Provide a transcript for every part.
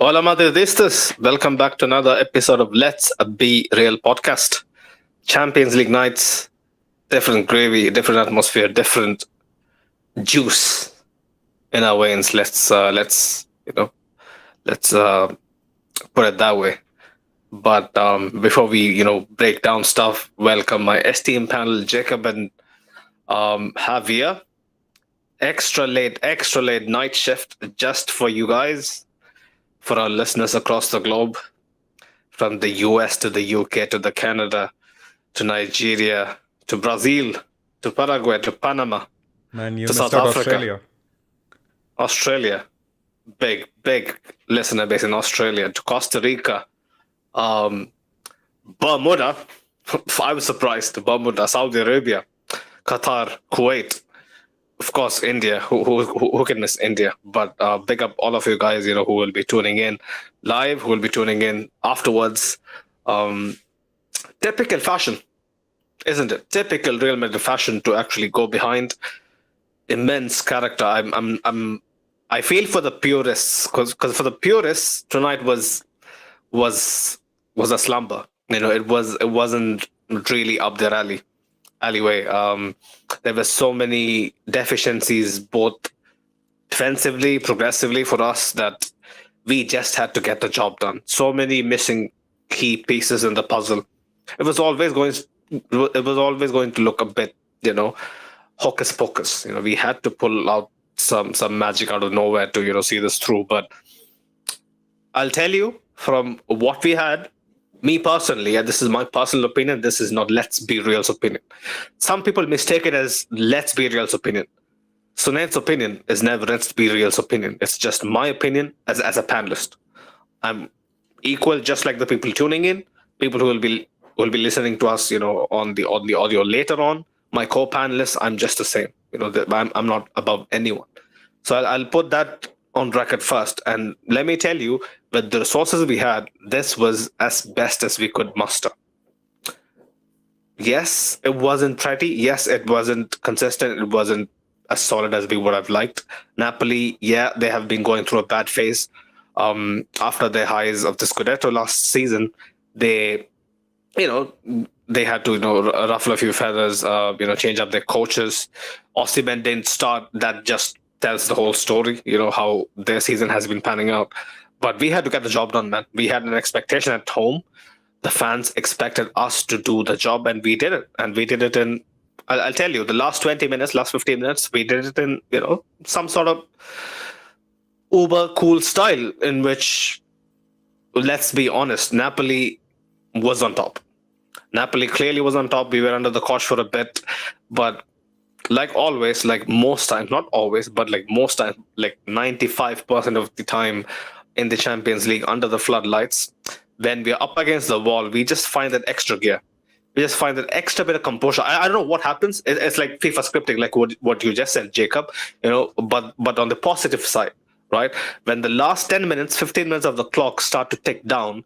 Hola Madridistas, welcome back to another episode of Let's Be Real podcast. Champions League nights, different gravy, different atmosphere, different juice in our veins. Let's put it that way. But before we break down stuff, welcome my esteemed panel, Jacob and Javier. Extra late night shift just for you guys, for our listeners across the globe, from the US to the UK to the Canada to Nigeria to Brazil to Paraguay to Panama Man, you to missed South out Africa, Australia, big listener base in Australia, to Costa Rica, Bermuda. I was surprised. Bermuda, Saudi Arabia, Qatar, Kuwait, of course, India. Who can miss India? But big up all of you guys. Who will be tuning in live, who will be tuning in afterwards. Typical fashion, isn't it? Typical Real Madrid fashion to actually go behind immense character. I feel for the purists, because for the purists tonight was a slumber. It wasn't really up their alleyway. There were so many deficiencies, both defensively, progressively for us, that we just had to get the job done. So many missing key pieces in the puzzle. It was always going to look a bit, hocus pocus. We had to pull out some magic out of nowhere to see this through. But I'll tell you, from what we had, me personally, and this is my personal opinion, this is not Let's Be Real's opinion. Some people mistake it as Let's Be Real's opinion. Sunaid's opinion is never Let's Be Real's opinion. It's just my opinion as a panelist. I'm equal, just like the people tuning in, people who will be listening to us, on the audio later on. My co-panelists, I'm just the same. I'm not above anyone. So I'll put that on record first. And let me tell you, with the resources we had, this was as best as we could muster. Yes, it wasn't pretty. Yes, it wasn't consistent. It wasn't as solid as we would have liked. Napoli, yeah, they have been going through a bad phase. After their highs of the Scudetto last season, they had to, ruffle a few feathers, change up their coaches. Osimhen didn't start. That just tells the whole story, how their season has been panning out. But we had to get the job done, man. We had an expectation at home. The fans expected us to do the job, and we did it. And we did it in, I'll tell you, the last 20 minutes, last 15 minutes, we did it in, some sort of uber cool style in which, let's be honest, Napoli was on top. Napoli clearly was on top. We were under the cosh for a bit. But like always, like most times, not always, but like most times, like 95% of the time in the Champions League under the floodlights, when we're up against the wall, we just find that extra gear. We just find that extra bit of composure. I don't know what happens. It's like FIFA scripting, like what you just said, Jacob, but on the positive side, right? When the last 10 minutes, 15 minutes of the clock start to tick down,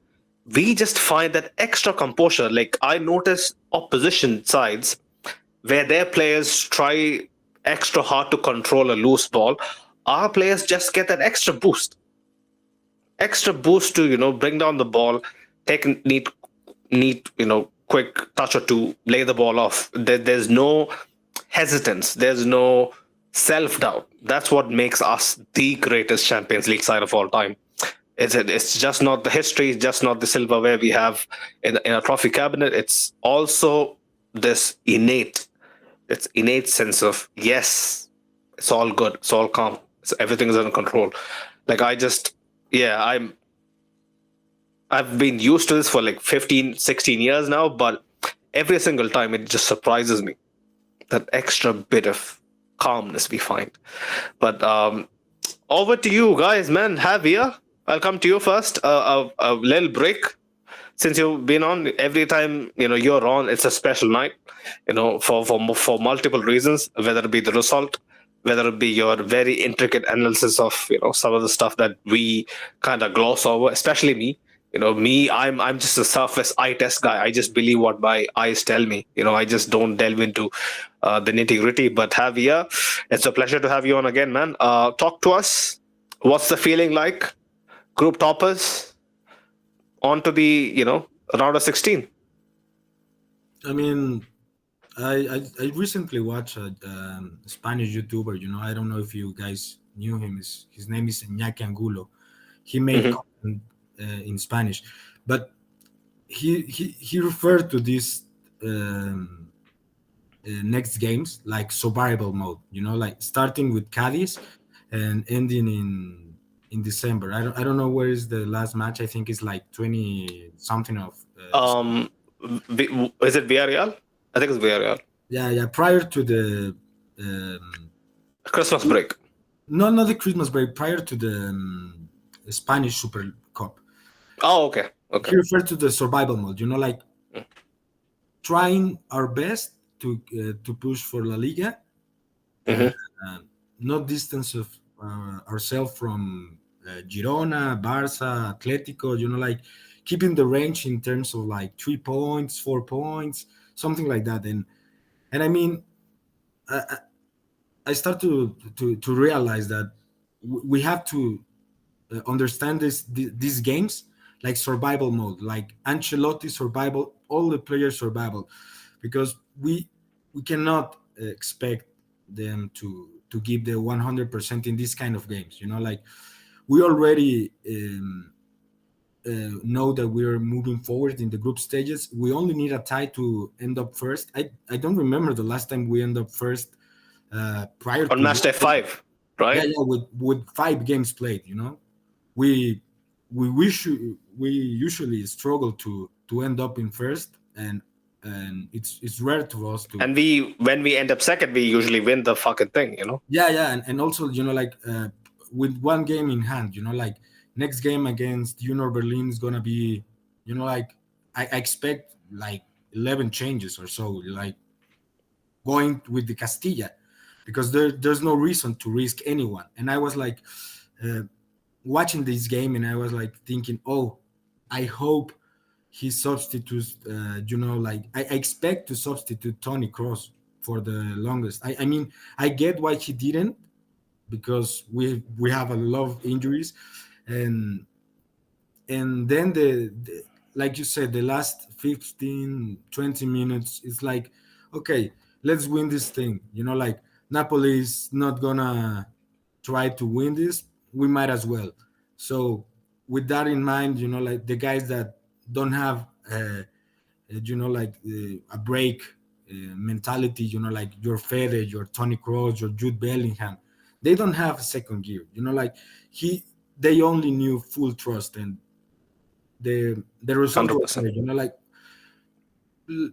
we just find that extra composure. Like I notice opposition sides where their players try extra hard to control a loose ball. Our players just get that extra boost to, bring down the ball, take a neat, quick touch or two, lay the ball off. There's no hesitance. There's no self-doubt. That's what makes us the greatest Champions League side of all time. It's just not the history, it's just not the silverware we have in a trophy cabinet. It's also this innate sense of, yes, it's all good, it's all calm, everything is under control. Like I've been used to this for like 15, 16 years now, but every single time it just surprises me, that extra bit of calmness we find. But over to you guys, man. Javier, I'll come to you first. A little break. Since you've been on, every time you're on, it's a special night. For multiple reasons, whether it be the result, whether it be your very intricate analysis of some of the stuff that we kind of gloss over, especially me. I'm just a surface eye test guy. I just believe what my eyes tell me. I just don't delve into the nitty gritty. But Javier, it's a pleasure to have you on again, man. Talk to us. What's the feeling like? group toppers on to the round of 16. I mean, I recently watched a Spanish YouTuber. I don't know if you guys knew him. His name is Iñaki Angulo. He made Hmm. content in Spanish, but he referred to these next games like survival mode. Like starting with Cadiz and ending in December. I don't know where is the last match. I think it's like 20 something of December. Um, is it Villarreal? I think it's Villarreal. Yeah, yeah. Prior to the um, Christmas break. not the Christmas break, prior to the Spanish Super Cup. Oh, okay, okay. He referred to the survival mode. Like trying our best to push for La Liga, uh, Hmm. uh, not distance of ourselves from Girona, Barça, Atletico. Like keeping the range in terms of like 3 points, 4 points, something like that. And I mean, I, I start to realize that we have to understand these games like survival mode, like Ancelotti survival, all the players survival, because we cannot expect them to give the 100% in this kind of games. Like we already know that we're moving forward in the group stages. We only need a tie to end up first. I don't remember the last time we end up first prior On to match day 5, yeah, right? yeah, with 5 games played. We we usually struggle to end up in first, and it's rare to us to And when we end up second, we usually win the fucking thing. yeah, yeah, and also like with one game in hand, like next game against Junior Berlin is gonna be, like I expect like 11 changes or so, like going with the Castilla, because there's no reason to risk anyone. And I was like uh, watching this game, and I was like thinking, oh, I hope he substitutes. Like I expect to substitute Tony Cross for the longest. I mean, I get why he didn't, because we have a lot of injuries, and then like you said, the last 15-20 minutes, it's like, okay, let's win this thing. Like Napoli is not gonna try to win this, we might as well. So with that in mind, like the guys that don't have like a break mentality, like your Fede, your Tony Kroos, your Jude Bellingham, they don't have a second gear. Like he they only knew full trust, and the results were 100%. there.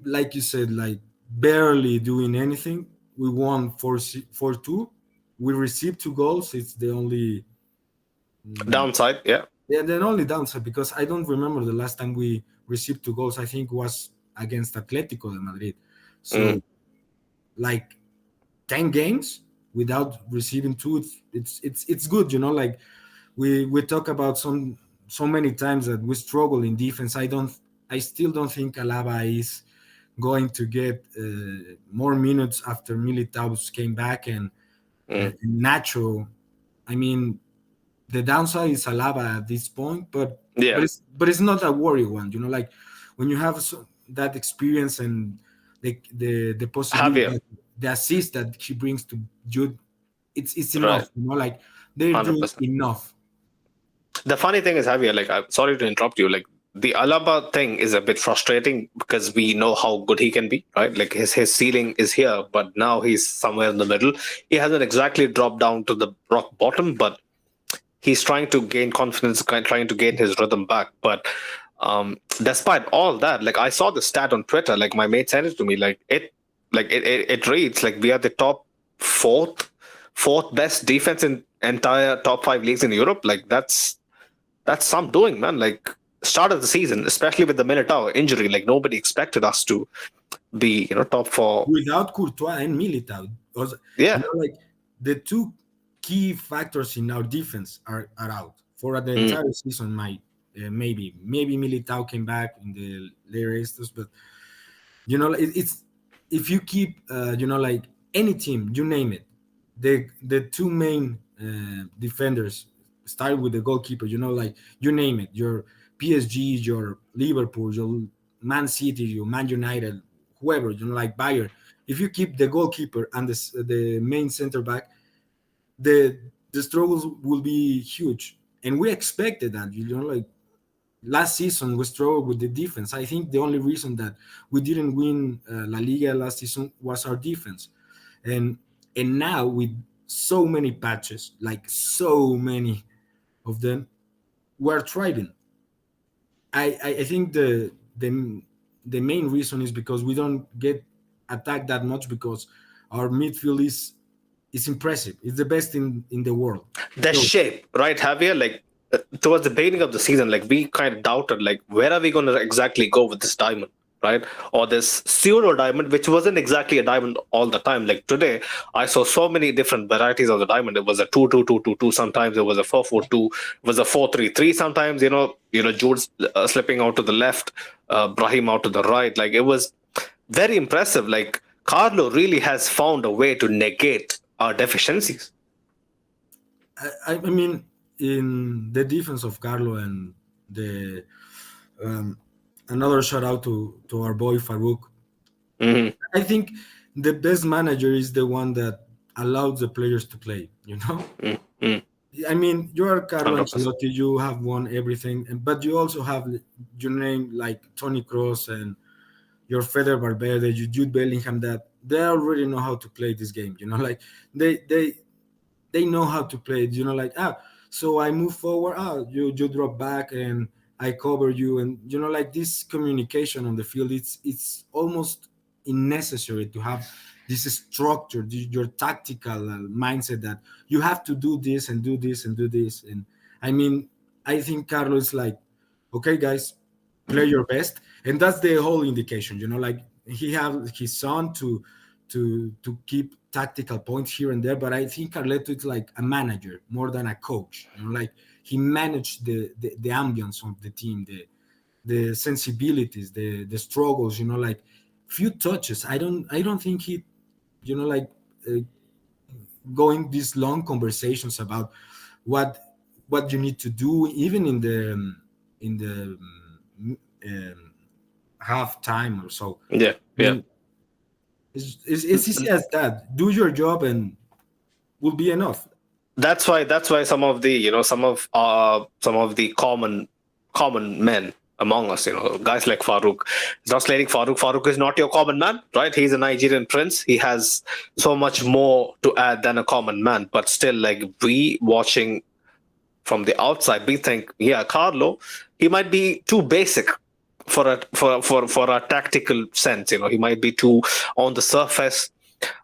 Like you said, like barely doing anything. We won 4-2. We received 2 goals. It's the only Downside, yeah. yeah, the only downside, because I don't remember the last time we received 2 goals. I think was against Atletico de Madrid. Mm. So like 10 games without receiving two, it's good. Like we talk about so many times that we struggle in defense. I still don't think Alaba is going to get more minutes after Militao came back, Mm. and Nacho. I mean, the downside is Alaba at this point, but Yeah. it's not a worry one. Like when you have that experience and the possibility, Javier, the assist that he brings to Jude, it's enough. right. Like they're doing 100%. enough. The funny thing is, Javier, like, I'm sorry to interrupt you. Like, the Alaba thing is a bit frustrating because we know how good he can be, right? Like, his ceiling is here, but now he's somewhere in the middle. He hasn't exactly dropped down to the rock bottom, but he's trying to gain confidence, trying to gain his rhythm back. But despite all that, like, I saw the stat on Twitter, like my mate sent it to me, it reads like we are the top fourth best defense in entire top 5 leagues in Europe. Like, that's some doing, man. Like, start of the season, especially with the Militao injury, like nobody expected us to be top 4. Without Courtois and Militao. Was Yeah. like the two key factors in our defense are out for the Mm, entire season. Might maybe Militao came back in the later estos, but it's if you keep like any team, you name it, the two main defenders start with the goalkeeper. Like you name it, your PSG, your Liverpool, your Man City, your Man United, whoever. Like Bayern. If you keep the goalkeeper and the main center back, the struggles will be huge, and we expected that. Like last season we struggled with the defense. I think the only reason that we didn't win La Liga last season was our defense, and now with so many patches, like so many of them, we're thriving. I think the main reason is because we don't get attacked that much, because our midfield is impressive. It's the best in the world. The So shape, right, Javier? Like towards the beginning of the season, like we kind of doubted, like where are we going to exactly go with this diamond, right? Or this pseudo diamond, which wasn't exactly a diamond all the time. Like today, I saw so many different varieties of the diamond. It was a 2-2-2-2-2. Sometimes it was a 4-4-2. It was a 4-3-3. Sometimes Jude's slipping out to the left, Brahim out to the right. Like it was very impressive. Like Carlo really has found a way to negate our deficiencies. I mean, in the defense of Carlo and the um, another shout out to our boy Farouk. Mhm. I think the best manager is the one that allows the players to play. Mm, mm, I mean, you are Carlo 100%. Ancelotti. You have won everything, but you also have your name like Tony Kroos and your Feder Valverde, your Jude Bellingham. That they already know how to play this game. Like they know how to play it. Like so I move forward. You drop back and I cover you, and like this communication on the field. It's almost unnecessary to have this structure, your tactical mindset that you have to do this and do this and do this. And I mean, I think Carlos is like, okay, guys, play your best, and that's the whole indication. Like he have his son to keep tactical points here and there, but I think Carleto is like a manager more than a coach. Like he managed the ambience of the team, the sensibilities, the struggles. Like few touches. I don't think he, like uh, going these long conversations about what what you need to do, even in the um, half time or so. Yeah, I yeah. mean, it's easy as that. Do your job and will be enough. That's why some of the some of the common men among us, guys like Farouk. It's not slating Farouk. Farouk is not your common man, right? He's a Nigerian prince. He has so much more to add than a common man. But still, like we watching from the outside, we think, yeah, Carlo, he might be too basic for a tactical sense. He might be too on the surface.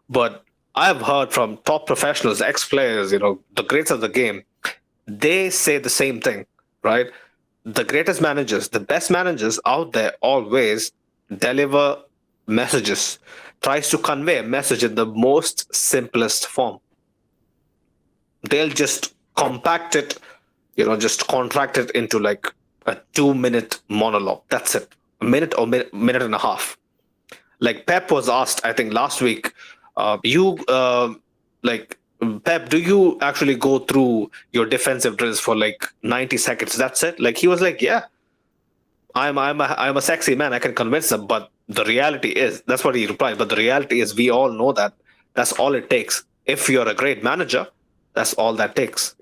But I've heard from top professionals, ex-players, the greats of the game, they say the same thing, right? The greatest managers, the best managers out there always deliver messages, tries to convey a message in the most simplest form. They'll just compact it, just contract it into like a 2 minute monologue. That's it. A minute or minute and a half. Like Pep was asked, I think last week, you like Pep, do you actually go through your defensive drills for like 90 seconds? That's it. Like he was like, yeah, I'm a sexy man. I can convince them. But the reality is, that's what he replied. But the reality is, we all know that that's all it takes. If you're a great manager, that's all that takes.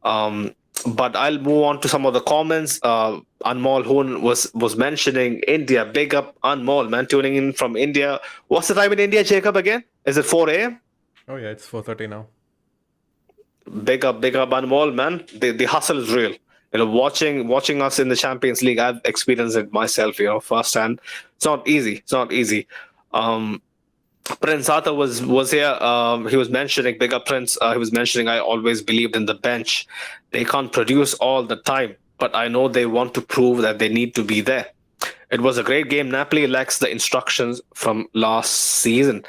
Um, but I'll move on to some of the comments. Anmol Hoon was mentioning India. Big up Anmol, man, tuning in from India. What's the time in India, Jacob? Again, is it 4 a.m.? Oh yeah, it's 4:30 now. Big up Anmol, man. The hustle is real. Watching us in the Champions League, I've experienced it myself, firsthand. It's not easy. It's not easy. Prince Arthur was here. He was mentioning, big up Prince. He was mentioning, I always believed in the bench. They can't produce all the time, but I know they want to prove that they need to be there. It was a great game. Napoli lacks the instructions from last season.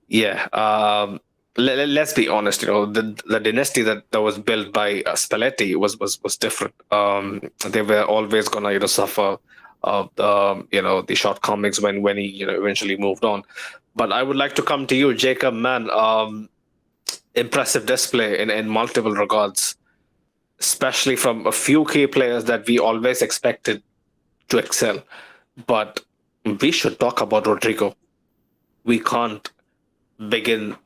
Yeah. Let's be honest. The dynasty that was built by Spalletti was different. They were always gonna suffer the shortcomings when he eventually moved on. But I would like to come to you, Jacob. Man, impressive display in multiple regards. especially from a few key players that we always expected to excel. But we should talk about Rodrigo. We can't begin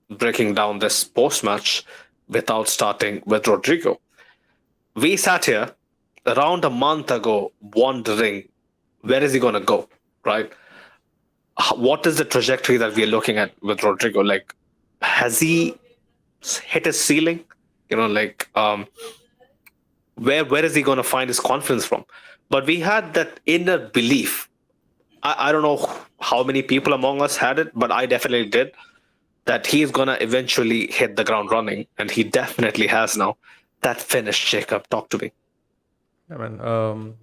breaking down this post match without starting with Rodrigo. We sat here around a month ago wondering where is he going to go, right? What is the trajectory that we are looking at with Rodrigo? Like, has he hit his ceiling? Where is he going to find his confidence from? But we had that inner belief. I don't know how many people among us had it, but I definitely did, that he's going to eventually hit the ground running, and he definitely has now. That finish, Jacob, talk to me. Yeah, man.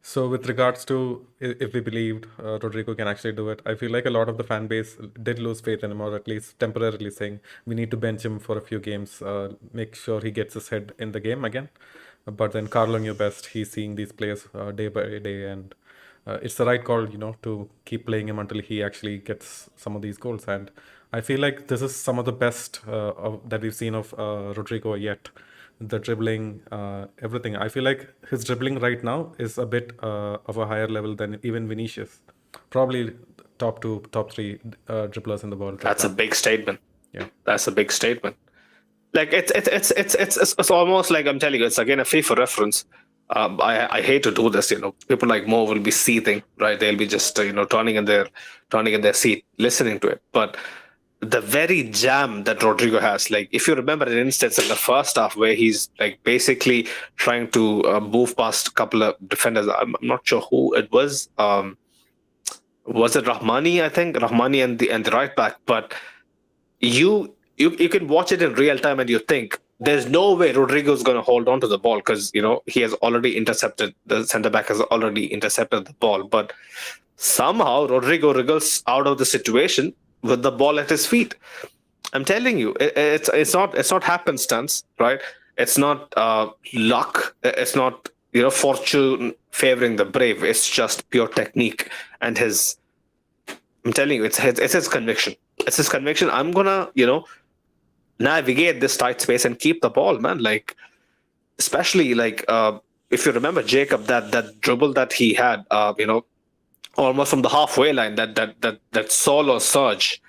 So with regards to if we believed Rodrigo can actually do it, I feel like a lot of the fan base did lose faith in him, or at least temporarily saying we need to bench him for a few games, make sure he gets his head in the game again. But then Carlo knew best. He's seeing these players day by day, and it's the right call, to keep playing him until he actually gets some of these goals. And I feel like this is some of the best that we've seen of Rodrigo yet. The dribbling, everything. I feel like his dribbling right now is a bit of a higher level than even Vinicius. Probably top 2, top 3 dribblers in the world. That's a big statement. Yeah, that's a big statement. Like it's almost like, I'm telling you, it's again a FIFA reference. I hate to do this. People like Mo will be seething, right? They'll be just turning in their seat, listening to it. But the very jam that Rodrigo has, like if you remember an instance in the first half where he's like basically trying to move past a couple of defenders. I'm not sure who it was. Was it Rahmani? I think Rahmani and the right back. But you can watch it in real time and you think there's no way Rodrigo's going to hold on to the ball because he has already intercepted, the centre back has already intercepted the ball. But somehow Rodrigo wriggles out of the situation with the ball at his feet. I'm telling you, it's not happenstance, right? It's not luck. It's not fortune favoring the brave. It's just pure technique and his. I'm telling you, it's his conviction. It's his conviction. I'm gonna navigate this tight space and keep the ball, man. Like especially like if you remember Jacob, that dribble that he had, almost from the halfway line, that solo surge.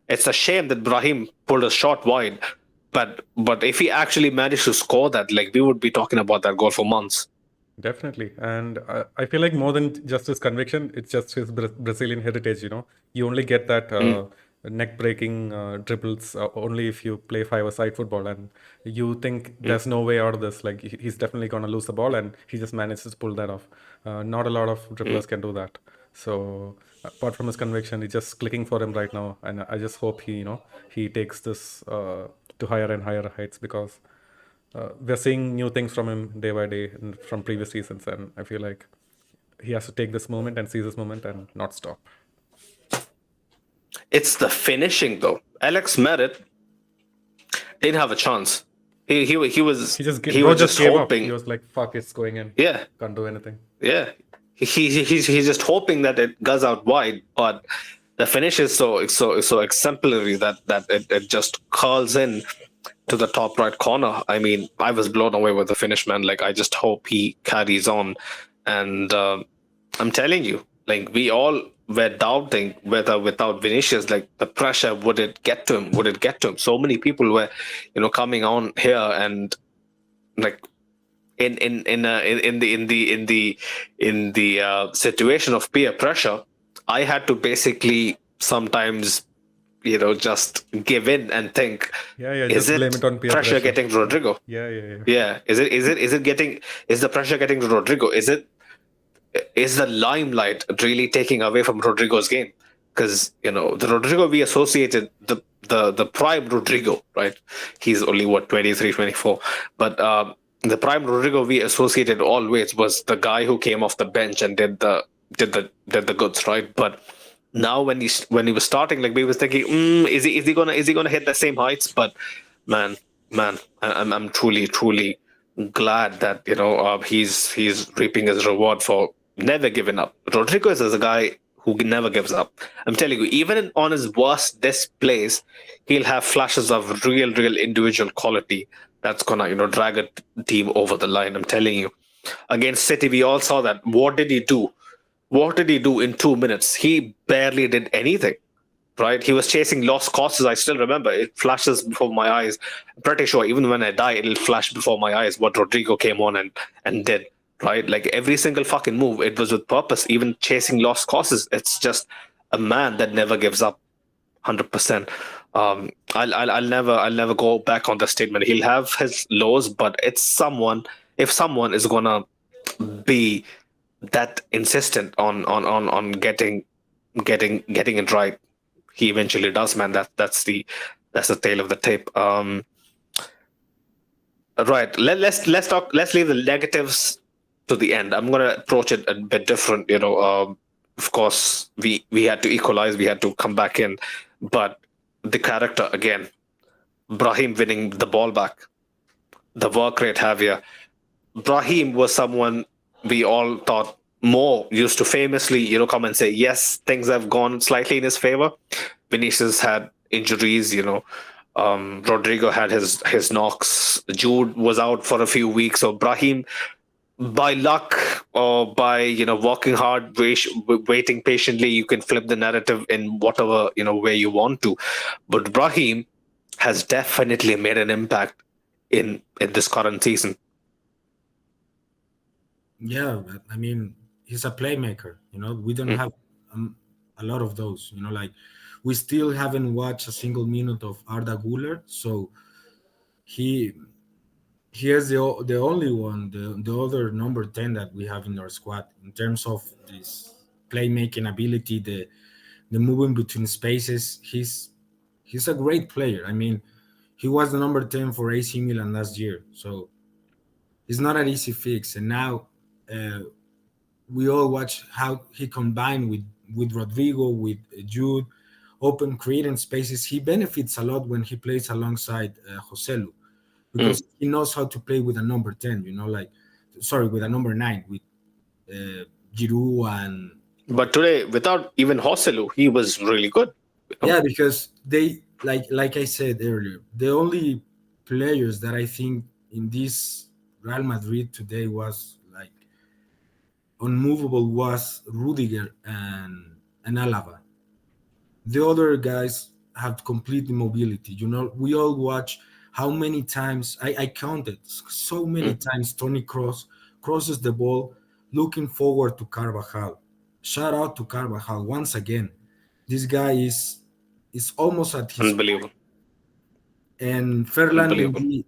It's a shame that Brahim pulled a shot wide, but if he actually managed to score that, like we would be talking about that goal for months. Definitely. And I feel like more than just his conviction, it's just his Brazilian heritage. You only get that neck-breaking dribbles only if you play five-a-side football, and you think there's no way out of this. Like he's definitely gonna lose the ball, and he just manages to pull that off. Not a lot of dribblers can do that. So apart from his conviction, it's just clicking for him right now, and I just hope he takes this to higher and higher heights, because we're seeing new things from him day by day from previous seasons, and I feel like he has to take this moment and seize this moment and not stop. It's the finishing though. Alex Merritt didn't have a chance. He was just hoping. He was like, "Fuck, it's going in. Yeah, can't do anything." Yeah, he's just hoping that it goes out wide, but the finish is so exemplary that it just curls in to the top right corner. I mean, I was blown away with the finish, man. Like I just hope he carries on, and I'm telling you, like we all were doubting whether without Vinicius, like the pressure, would it get to him? So many people were coming on here and like in the situation of peer pressure, I had to basically sometimes just give in and think, is just blame it on peer pressure getting to Rodrigo? Yeah. Is the pressure getting to Rodrigo? Is the limelight really taking away from Rodrigo's game? Because the Rodrigo we associated, the prime Rodrigo, right? He's only 23, 24, but the prime Rodrigo we associated always was the guy who came off the bench and did the goods, right? But now when he was starting, like we was thinking, is he gonna hit the same heights? But man, I'm truly glad that he's reaping his reward for never giving up. Rodrigo is a guy who never gives up. I'm telling you, even on his worst displays, he'll have flashes of real individual quality that's gonna drag a team over the line. I'm telling you. Against City, we all saw that. What did he do? What did he do in 2 minutes? He barely did anything. Right? He was chasing lost causes. I still remember. It flashes before my eyes. I'm pretty sure even when I die, it'll flash before my eyes what Rodrigo came on and did. Right? Like every single fucking move, it was with purpose. Even chasing lost causes. It's just a man that never gives up. 100%. I'll never go back on the statement. He'll have his lows, but it's someone. If someone is gonna be that insistent on getting it right, he eventually does, man. That's the tail of the tape. Right. Let's talk. Let's leave the negatives to the end. I'm gonna approach it a bit different. Of course, we had to equalize. We had to come back in, but the character again, Brahim winning the ball back, the work rate, Javier. Brahim was someone we all thought more used to famously, come and say, yes, things have gone slightly in his favor. Vinicius had injuries, Rodrigo had his knocks. Jude was out for a few weeks. So Brahim, by luck or by working hard, waiting patiently, you can flip the narrative in whatever way you want to. But Brahim has definitely made an impact in this current season. Yeah, I mean, he's a playmaker. We don't have a lot of those. Like we still haven't watched a single minute of Arda Güler, so he he is the only one, the other number 10 that we have in our squad in terms of this playmaking ability, the moving between spaces. He's a great player. I mean, he was the number 10 for AC Milan last year, so it's not an easy fix. And now uh, we all watch how he combined with Rodrigo, with Jude, open creating spaces. He benefits a lot when he plays alongside Joselu Mm. because he knows how to play with a number 10. Like sorry, with a number 9 with Giroud and But today, without even Hosselu, he was really good. yeah, because they like I said earlier, the only players that I think in this Real Madrid today was like unmovable was Rudiger and Alaba. The other guys have complete immobility. We all watch how many times I counted so many Mm. times Tony Cross crosses the ball looking forward to Carvajal. Shout out to Carvajal once again. This guy is almost at his Unbelievable. and Ferland Unbelievable. Mendy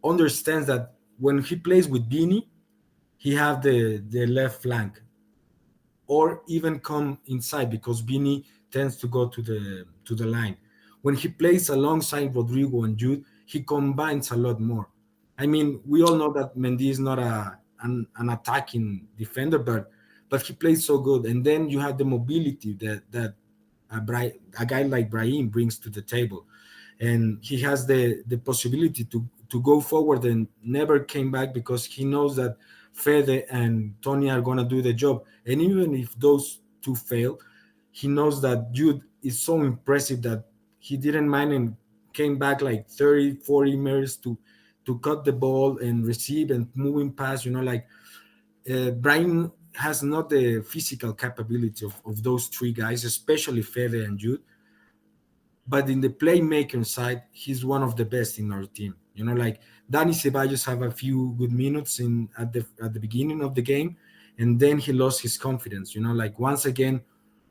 understands that when he plays with Bini, he have the left flank or even come inside because Bini tends to go to the line. When he plays alongside Rodrigo and Jude, he combines a lot more. I mean, we all know that Mendy is not an attacking defender, but he plays so good. And then you have the mobility that a guy like Brahim brings to the table, and he has the possibility to go forward and never came back because he knows that Fede and Tony are gonna do the job. And even if those two fail, he knows that Jude is so impressive that he didn't mind and came back like 30, 40 meters to cut the ball and receive and moving past. Like Brian has not the physical capability of those three guys, especially Fede and Jude. But in the playmaking side, he's one of the best in our team. Like Danny Ceballos have a few good minutes in at the beginning of the game, and then he lost his confidence. Like once again,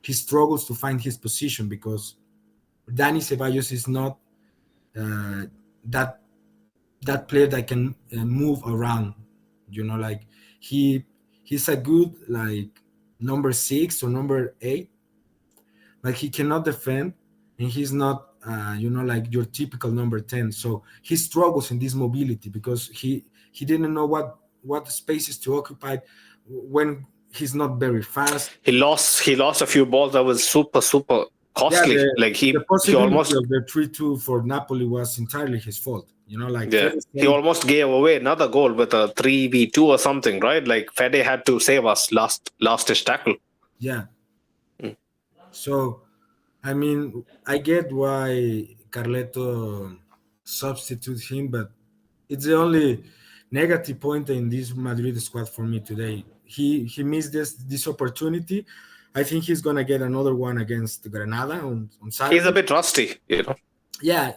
he struggles to find his position because Danny Ceballos is not uh, that that player that can move around. Like he he's a good like number 6 or number 8, like he cannot defend, and he's not like your typical number 10. So he struggles in this mobility because he didn't know what spaces to occupy when he's not very fast. He lost a few balls that was super super Yeah, costly. Like the he possibility almost of the 3-2 for Napoli was entirely his fault. Like yeah Fede he saved. almost gave away another goal with a 3v2 or something, right? Like Fede had to save us last tackle. Yeah. Mm. So I mean, I get why Carleto substitutes him, but it's the only negative point in this Madrid squad for me today. He missed this opportunity. I think he's gonna get another one against Granada on He's a Saturday. bit rusty, you know. Yeah,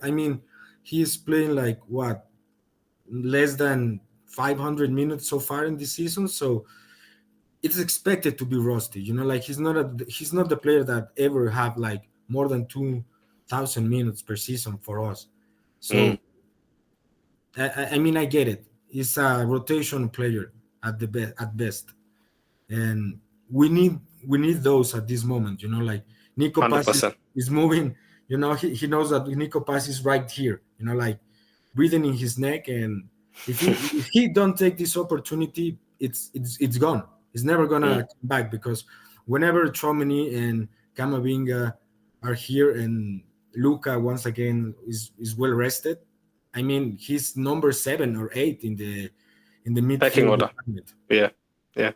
I mean, he's playing like what, less than 500 minutes so far in this season, so it's expected to be rusty. Like he's not the player that ever have like more than 2,000 minutes per season for us. Mm. So I mean, I get it. He's a rotation player at best, and we need those at this moment. Like Nico Paz 100%. is moving. He knows that Nico Paz is right here. Like breathing in his neck, and if he don't take this opportunity, it's gone. It's never gonna Mm. come back because whenever Chomini and Camavinga are here and Luca once again is well rested, I mean he's number 7 or 8 in the Pecking midfield order. department. Yeah. Yeah.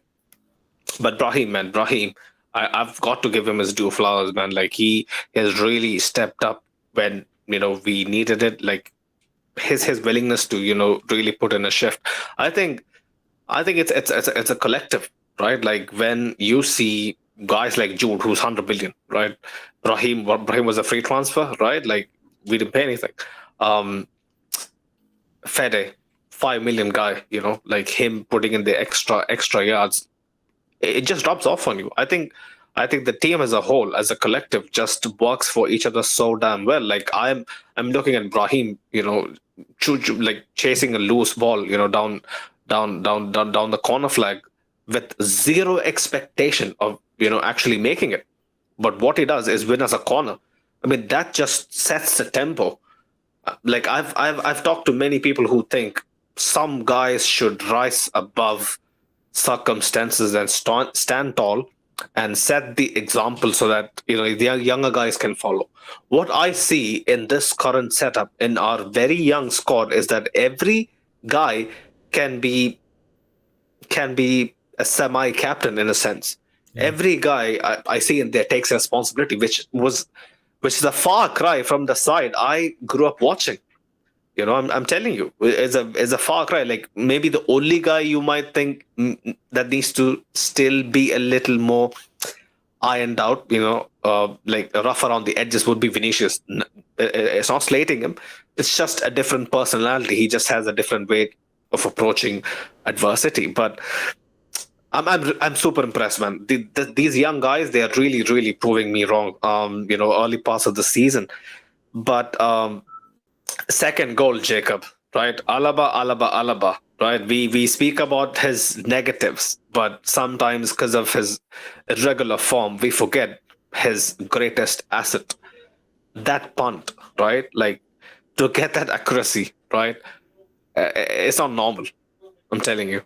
But Brahim, man, Brahim, I've got to give him his due flowers, man. Like he has really stepped up when we needed it. Like his willingness to really put in a shift. I think I think it's a collective, right? Like when you see guys like Jude, who's 100 billion, right? Brahim was a free transfer, right? Like we didn't pay anything. Um, Fede, 5 million guy, like him putting in the extra yards, it just rubs off on you. I think the team as a whole, as a collective, just works for each other so damn well. Like I'm looking at Brahim, like chasing a loose ball, down the corner flag with zero expectation of actually making it. But what he does is win as a corner. I mean, that just sets the tempo. Like I've talked to many people who think some guys should rise above circumstances and stand tall and set the example so that the younger guys can follow. What I see in this current setup in our very young squad is that every guy can be can be a semi captain in a sense. Yeah. Every guy I see in there takes responsibility, which is a far cry from the side I grew up watching. I'm telling you, it's a far cry. Like maybe the only guy you might think that needs to still be a little more ironed out, like rough around the edges would be Vinicius. It's not slating him. It's just a different personality. He just has a different way of approaching adversity. But I'm super impressed, man. These young guys, they are really, really proving me wrong. Early parts of the season, but second goal, Jacob, right? Alaba, right? We speak about his negatives, but sometimes because of his irregular form, we forget his greatest asset, that punt, right? Like to get that accuracy, right? It's not normal. I'm telling you.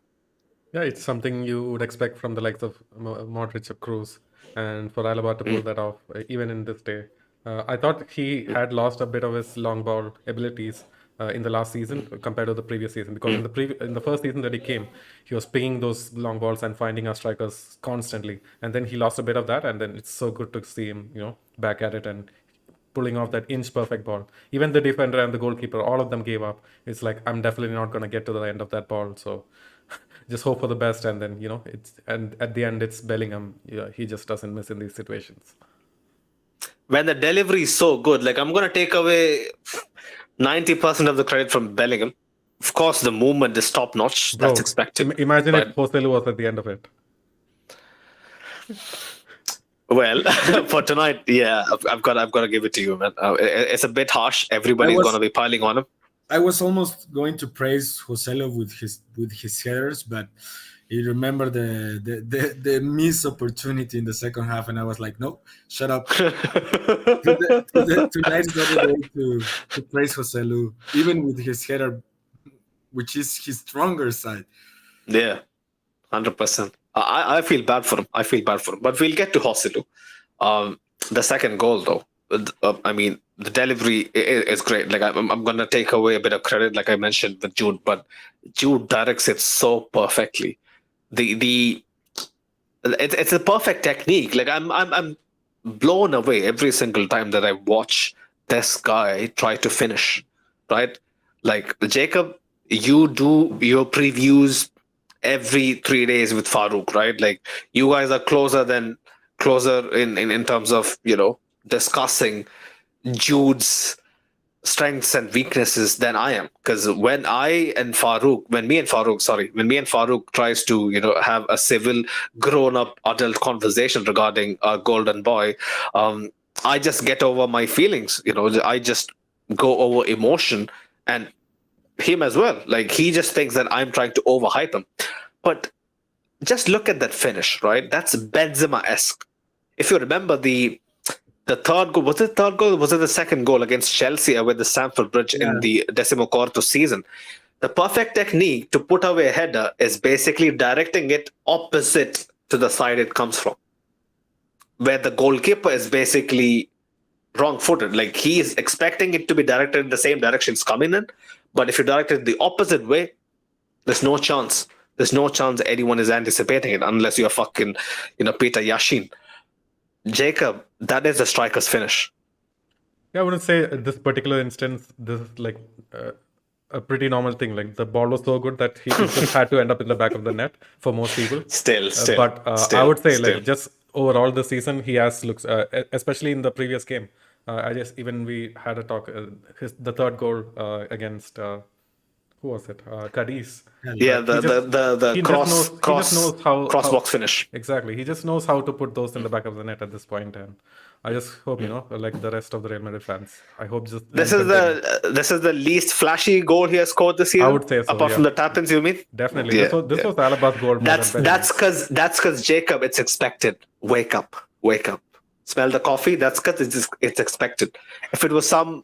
Yeah, it's something you would expect from the likes of Modric or Cruz, and for Alaba to pull that off, even in this day. I thought he had lost a bit of his long ball abilities in the last season compared to the previous season, because in the first season that he came, he was pinging those long balls and finding our strikers constantly, and then he lost a bit of that, and then it's so good to see him, back at it and pulling off that inch perfect ball. Even the defender and the goalkeeper, all of them gave up. It's like, I'm definitely not going to get to the end of that ball. So just hope for the best. And then, and at the end, it's Bellingham. Yeah, he just doesn't miss in these situations. When the delivery is so good, like I'm going to take away 90% of the credit from Bellingham. Of course, the movement is top notch. Bro, That's expected. Imagine But- if Joselu was at the end of it. Well, for tonight, yeah, I've got to give it to you, man. It's a bit harsh. Everybody's going to be piling on him. I was almost going to praise Joselo with his headers, but you remember the missed opportunity in the second half, and I was like, no, shut up. Tonight's not the day to praise Joselu, even with his header, which is his stronger side. Yeah, 100%. I feel bad for him. But we'll get to Joselu. The second goal, though, I mean, the delivery is great. Like I'm going to take away a bit of credit, like I mentioned with Jude, but Jude directs it so perfectly. It's a perfect technique. Like I'm blown away every single time that I watch this guy try to finish. Right, Like Jacob, you do your previews every 3 days with Farouk, right? Like you guys are closer in terms of discussing Jude's strengths and weaknesses than I am. Because when me and Farouk tries to have a civil, grown-up adult conversation regarding our golden boy, um, I just get over my feelings. I just go over emotion, and him as well. Like he just thinks that I'm trying to overhype him, but just look at that finish, right? That's Benzema-esque. If you remember the third goal, was it third goal? Was it the second goal against Chelsea with the Stamford Bridge in Yeah. the Decimo Quarto season? The perfect technique to put away a header is basically directing it opposite to the side it comes from, where the goalkeeper is basically wrong-footed. Like he is expecting it to be directed in the same direction it's coming in, but if you direct it the opposite way, there's no chance. There's no chance anyone is anticipating it unless you're fucking, Peter Yashin. Jacob, that is the striker's finish. Yeah, I wouldn't say this particular instance, this is like a pretty normal thing. Like the ball was so good that he just had to end up in the back of the net for most people. Still. But I would say like just overall the season he has looks, especially in the previous game. Even we had a talk. The third goal against who was it? Cadiz. Yeah, the He cross just knows how box finish. Exactly. He just knows how to put those in the back of the net at this point, and I just hope like the rest of the Real Madrid fans. I hope just This is the least flashy goal he has scored this year. I would say so, apart from the tap-ins, you mean? Definitely. Yeah, This was Alaba's goal. That's because Jacob, it's expected. Wake up. Smell the coffee. That's because it's expected. If it was some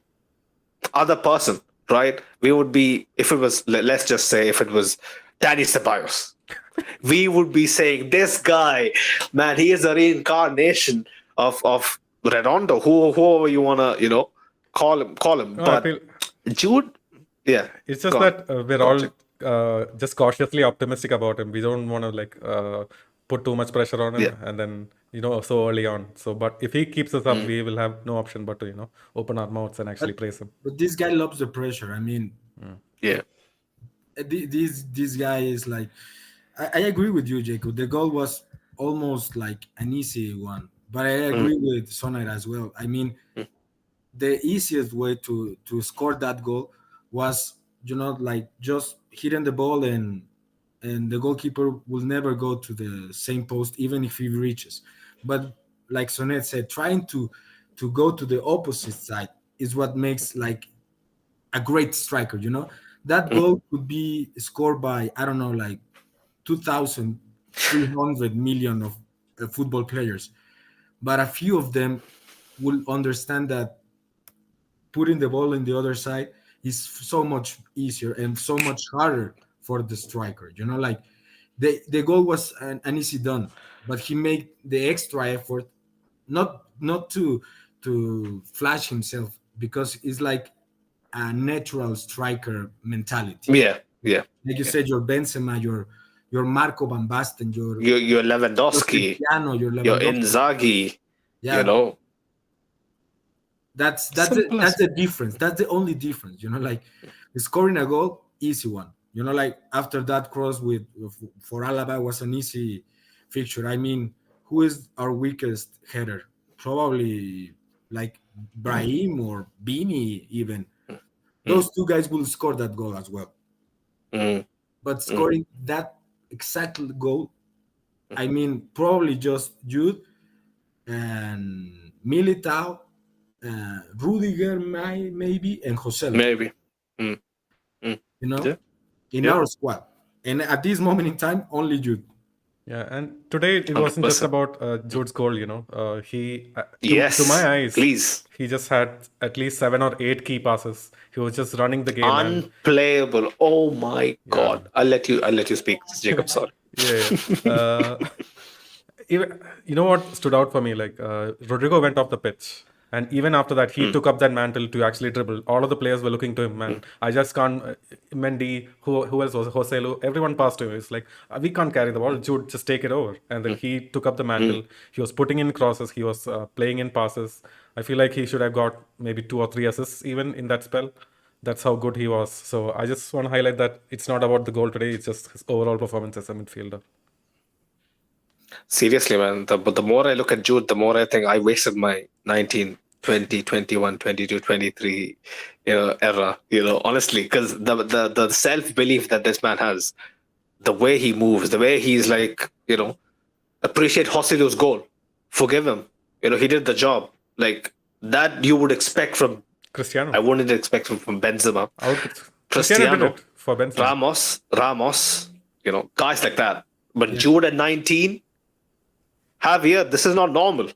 other person, right? We would be, if it was, let's just say, if it was Danny Ceballos, we would be saying, this guy, man, he is a reincarnation of Redondo, whoever you wanna, call him. No, But Jude, yeah, it's just that we're all just cautiously optimistic about him. We don't want to like put too much pressure on him, and then so early on. So, but if he keeps us up, we will have no option but to open our mouths and actually praise him. But this guy loves the pressure. I mean, yeah. This guy is like, I agree with you, Jacob. The goal was almost like an easy one, but I agree with Sonair as well. I mean, the easiest way to score that goal was like just hitting the ball, and the goalkeeper will never go to the same post even if he reaches. But like Sonet said, trying to go to the opposite side is what makes like a great striker. That goal could be scored by, I don't know, like 2,300 million of football players, but a few of them will understand that putting the ball in the other side is so much easier and so much harder for the striker. Like the goal was an easy done, but he made the extra effort, not to flash himself, because it's like a natural striker mentality. Yeah. Like you said, your Benzema, your Marco Van Basten, your Lewandowski, your Inzaghi, That's the difference. That's the only difference. Like scoring a goal, easy one. Like after that cross for Alaba was an easy fixture. I mean, who is our weakest header? Probably like Brahim or Bini even. Those two guys will score that goal as well. But scoring that exact goal, I mean, probably just Jude and Militao, Rudiger maybe, and Jose. Maybe. In our squad. And at this moment in time, only Jude. Yeah, and today it wasn't just about Jude's goal, he, yes, to my eyes, please. He just had at least 7 or 8 key passes. He was just running the game. Unplayable. Oh my God. I'll let you speak, Jacob. Sorry. Even, what stood out for me, like Rodrigo went off the pitch. And even after that, he took up that mantle to actually dribble. All of the players were looking to him, man. I just can't. Mendy, who else was Joselu? Everyone passed to him. It's like, we can't carry the ball. Jude, just take it over. And then he took up the mantle. He was putting in crosses. He was playing in passes. I feel like he should have got maybe 2 or 3 assists even in that spell. That's how good he was. So I just want to highlight that it's not about the goal today. It's just his overall performance as a midfielder. Seriously, man. But the more I look at Jude, the more I think I wasted my 19, 20, 21, 22, 23 era. Honestly, because the self belief that this man has, the way he moves, the way he's like, appreciate Joselu's goal, forgive him. He did the job. Like that, you would expect from. Cristiano. I wouldn't expect from Benzema. Cristiano did it for Benzema. Ramos, guys like that. But Jude at 19, Javier, this is not normal.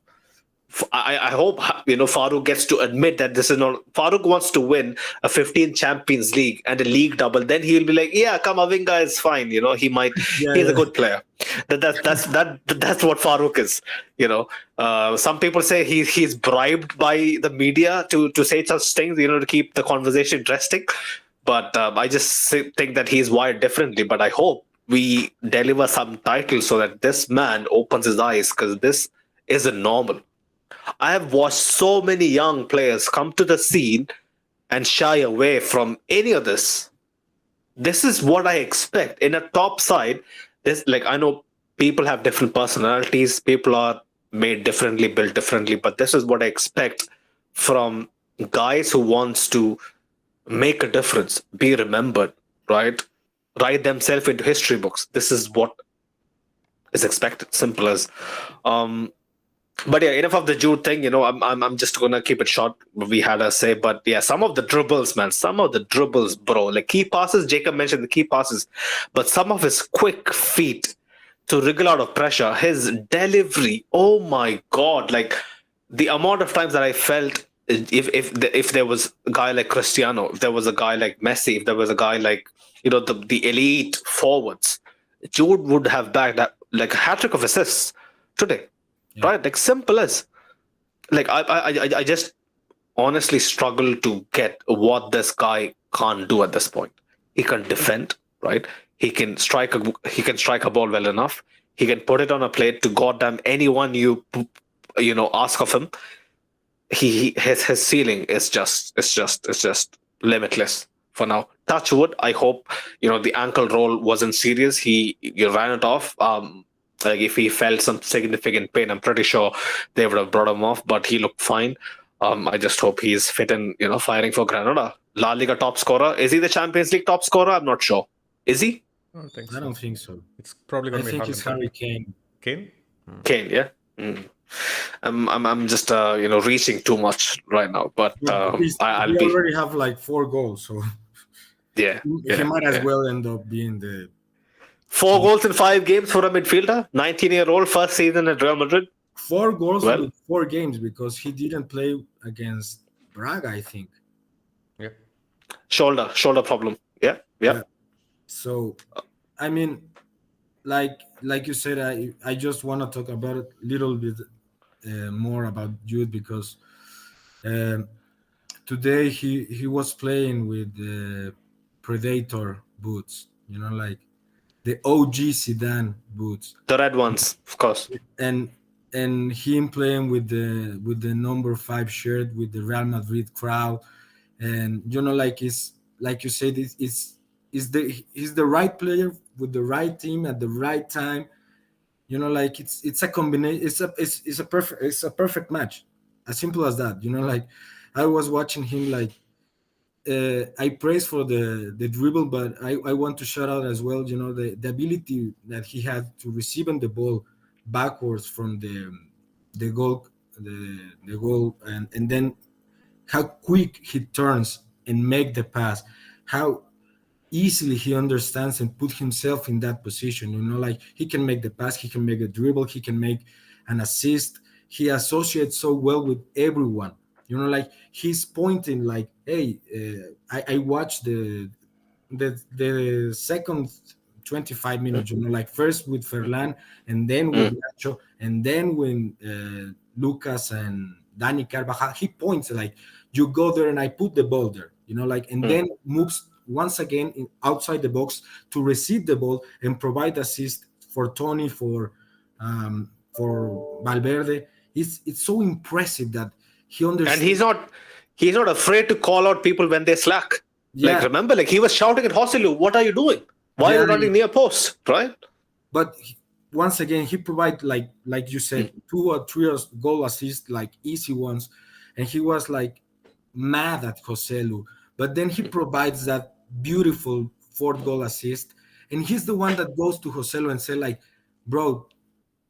I hope Farouk gets to admit that this is not. Farouk wants to win a 15 Champions League and a league double. Then he'll be like, yeah, Kamavinga is fine. He might. He's a good player. That's what Farouk is. Some people say he's bribed by the media to say such things. To keep the conversation interesting. But I just think that he's wired differently. But I hope we deliver some titles so that this man opens his eyes, because this isn't normal. I have watched so many young players come to the scene and shy away from any of this. This is what I expect in a top side. I know people have different personalities, people are made differently, built differently, but this is what I expect from guys who wants to make a difference, be remembered, right? Write themselves into history books. This is what is expected. Simple as. But yeah, enough of the Jude thing. I'm just gonna keep it short. We had a say, but yeah, some of the dribbles, man, bro. Like key passes. Jacob mentioned the key passes, but some of his quick feet to wriggle out of pressure, his delivery. Oh my god! Like the amount of times that I felt, if there was a guy like Cristiano, if there was a guy like Messi, if there was a guy like the elite forwards, Jude would have bagged that like a hat-trick of assists today. Yeah. Right, like simple as. Like I just honestly struggle to get what this guy can't do at this point. He can defend, right? He can strike a ball well enough. He can put it on a plate to goddamn anyone you ask of him. His ceiling is just limitless for now. Touch wood. I hope the ankle roll wasn't serious. He ran it off. Like if he felt some significant pain, I'm pretty sure they would have brought him off, but he looked fine. I just hope he's fit and firing for Granada. La Liga top scorer. Is he the Champions League top scorer? I'm not sure. Is he? I don't think so. It's probably going to be. I think it's Harry Kane. Kane? Kane, yeah. I'm just reaching too much right now, but he already have like 4 goals, so yeah, he might as well end up being the 4 goals in 5 games for a midfielder, 19-year-old, first season at Real Madrid. 4 goals in 4 games because he didn't play against Braga, I think. Yeah. Shoulder problem. Yeah. So, I mean, like you said, I just want to talk about it a little bit more about Jude because today he was playing with the Predator boots, like the OG Zidane boots, the red ones, of course, and him playing with the number 5 shirt with the Real Madrid crowd, and it's like you said, he's the right player with the right team at the right time. It's a combination. It's a perfect match, as simple as that. I was watching him I praise for the dribble, but I want to shout out as well, the ability that he had to receiving the ball backwards from the goal, the goal, and then how quick he turns and make the pass, how easily he understands and put himself in that position. He can make the pass, he can make a dribble, he can make an assist. He associates so well with everyone. He's pointing hey, I watched the second 25 minutes, first with Ferland and then with Nacho, and then when Lucas and Dani Carvajal, he points you go there and I put the ball there, and then moves once again outside the box to receive the ball and provide assist for Tony, for Valverde. It's so impressive that he understands. And he's not afraid to call out people when they slack. Yeah, Like, remember, like he was shouting at Joselu, "What are you doing? Why are yeah. you running near post?" Right? But once again, he provide like you said, 2 or 3 goal assists, like easy ones, and he was like mad at Joselu. But then he provides that beautiful fourth goal assist, and he's the one that goes to Joselu and say like, "Bro,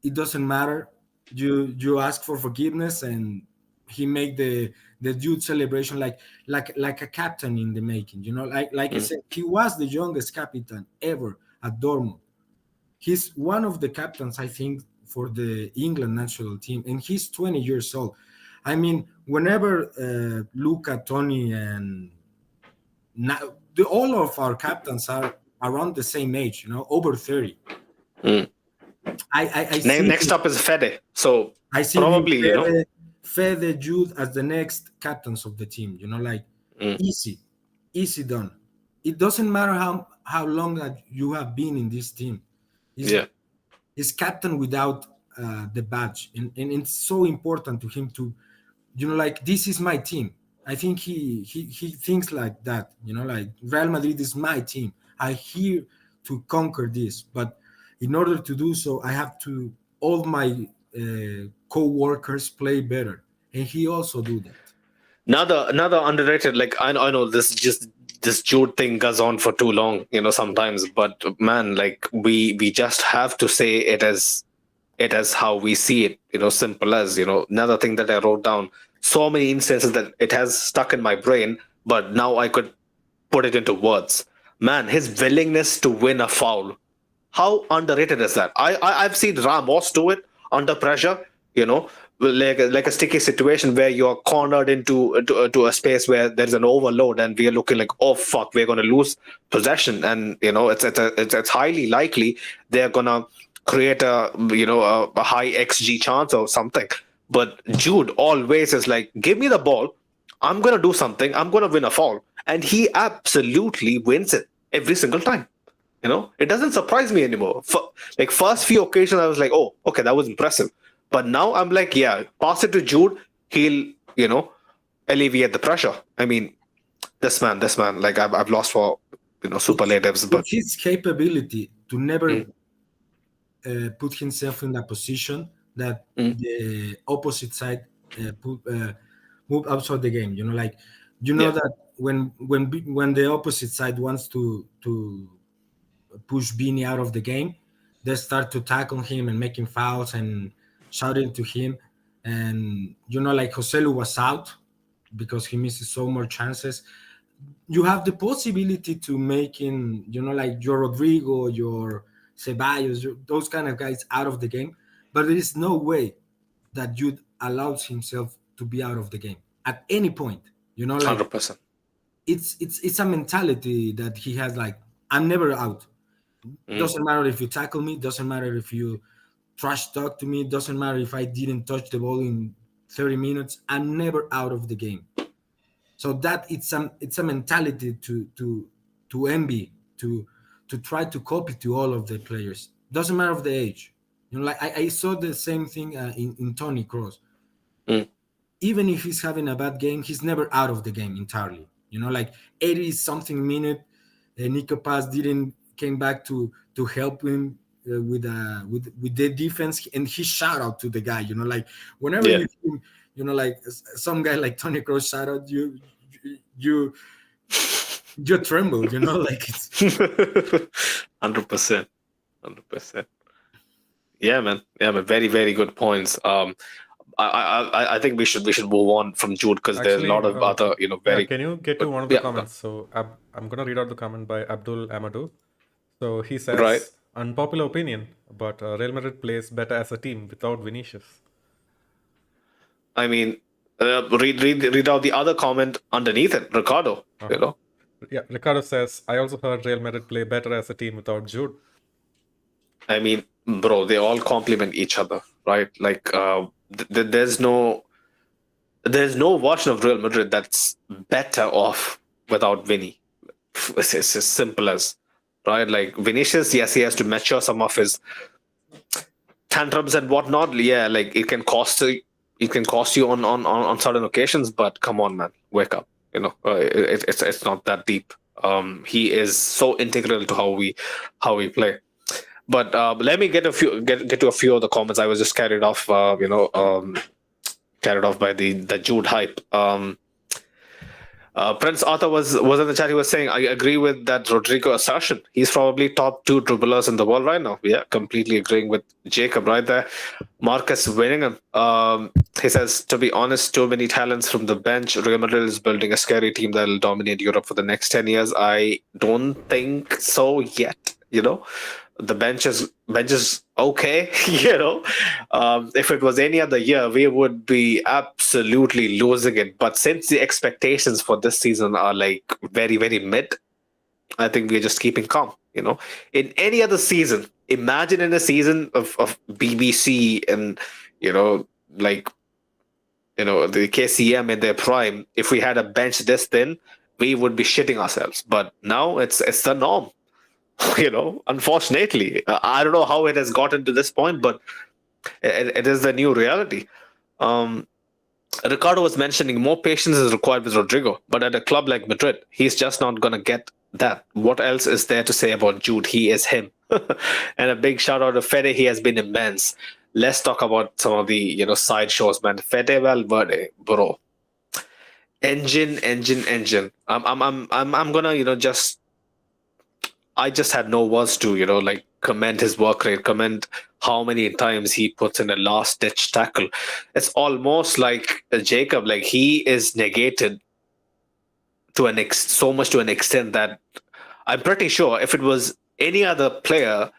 it doesn't matter. You ask for forgiveness," and he make the dude celebration like a captain in the making. Like I Mm. said, he was the youngest captain ever at Dortmund. He's one of the captains, I think, for the England national team, and he's 20 years old. I mean, whenever Luca, Tony, and all of our captains are around the same age, over 30. Mm. I see Next up is Fede. So I see him, probably, Fede, Jude as the next captains of the team. Like Mm. easy done. It doesn't matter how long that you have been in this team. Yeah. He's captain without the badge, and it's so important to him to, like, this is my team. I think he thinks like that. Like, Real Madrid is my team. I'm here to conquer this, but in order to do so, I have to all my co-workers play better, and he also do that. Another underrated, like I know this Jude thing goes on for too long, sometimes, but man, like we just have to say it as how we see it, simple as, another thing that I wrote down, so many instances that it has stuck in my brain, but now I could put it into words. Man, his willingness to win a foul, how underrated is that? I've seen Ramos do it under pressure, like a sticky situation where you're cornered into a space where there's an overload and we're looking like, oh fuck, we're going to lose possession, and it's highly likely they're going to create a high xG chance or something. But Jude always is like, give me the ball, I'm going to do something, I'm going to win a foul, and he absolutely wins it every single time. It doesn't surprise me anymore. Like, first few occasions, I was like, oh, okay, that was impressive. But now I'm like, yeah, pass it to Jude. He'll, alleviate the pressure. I mean, this man, like I've lost for, superlatives, but It's his capability to never Mm. put himself in a position that Mm. the opposite side move outside the game. Like, Yeah. that when the opposite side wants to push Beanie out of the game, they start to tackle him and making fouls and shouting to him. And like Joselu was out because he misses so more chances. You have the possibility to making, like your Rodrigo, your Ceballos, those kind of guys out of the game, but there is no way that Jude allows himself to be out of the game at any point. Like, 100%. it's a mentality that he has. Like, I'm never out. Doesn't matter if you tackle me. Doesn't matter if you trash talk to me. Doesn't matter if I didn't touch the ball in 30 minutes. I'm never out of the game. So that it's a mentality to envy, to try to copy to all of the players. Doesn't matter of the age. Like I saw the same thing in Tony Kroos. Mm. Even if he's having a bad game, he's never out of the game entirely. Like 80 something minute, Nico Paz didn't came back to help him with the defense, and he shout out to the guy. Like, whenever Yeah. you see him, like some guy like Tony Kroos shout out, you tremble. Like, it's 100%. 100%. Yeah, man. Yeah, man. Very, very good points. I think we should move on from Jude because there's a lot of other, very. Can you get to one of the yeah, comments? So I'm gonna read out the comment by Abdul Amadou. So he says, Right. unpopular opinion, but Real Madrid plays better as a team without Vinicius. I mean, read out the other comment underneath it, Ricardo. Yeah, Ricardo says, I also heard Real Madrid play better as a team without Jude. I mean, bro, they all complement each other, right? Like, there's no version of Real Madrid that's better off without Vinny. It's as simple as, right? Like, Vinicius, yes, he has to mature some of his tantrums and whatnot. Yeah, like it can cost you on certain occasions, but come on, man, wake up. It's not that deep. He is so integral to how we play. But let me get to a few of the comments. I was just carried off, carried off by the Jude hype. Prince Arthur was in the chat. He was saying, I agree with that Rodrigo assertion. He's probably top two dribblers in the world right now. Yeah, completely agreeing with Jacob right there. Marcus Winningham. He says, to be honest, too many talents from the bench. Real Madrid is building a scary team that will dominate Europe for the next 10 years. I don't think so yet. The bench is okay. If it was any other year, we would be absolutely losing it. But since the expectations for this season are like very, very mid, I think we're just keeping calm. In any other season, imagine in a season of BBC and like the KCM in their prime, if we had a bench this thin, we would be shitting ourselves. But now it's the norm. Unfortunately, I don't know how it has gotten to this point, but it is the new reality. Ricardo was mentioning more patience is required with Rodrigo, but at a club like Madrid, he's just not going to get that. What else is there to say about Jude? He is him. And a big shout out to Fede. He has been immense. Let's talk about some of the side shows, man. Fede Valverde, bro. Engine. I'm gonna just. I just had no words to commend his work rate, commend how many times he puts in a last ditch tackle. It's almost like Jacob, like he is negated to so much to an extent that I'm pretty sure if it was any other player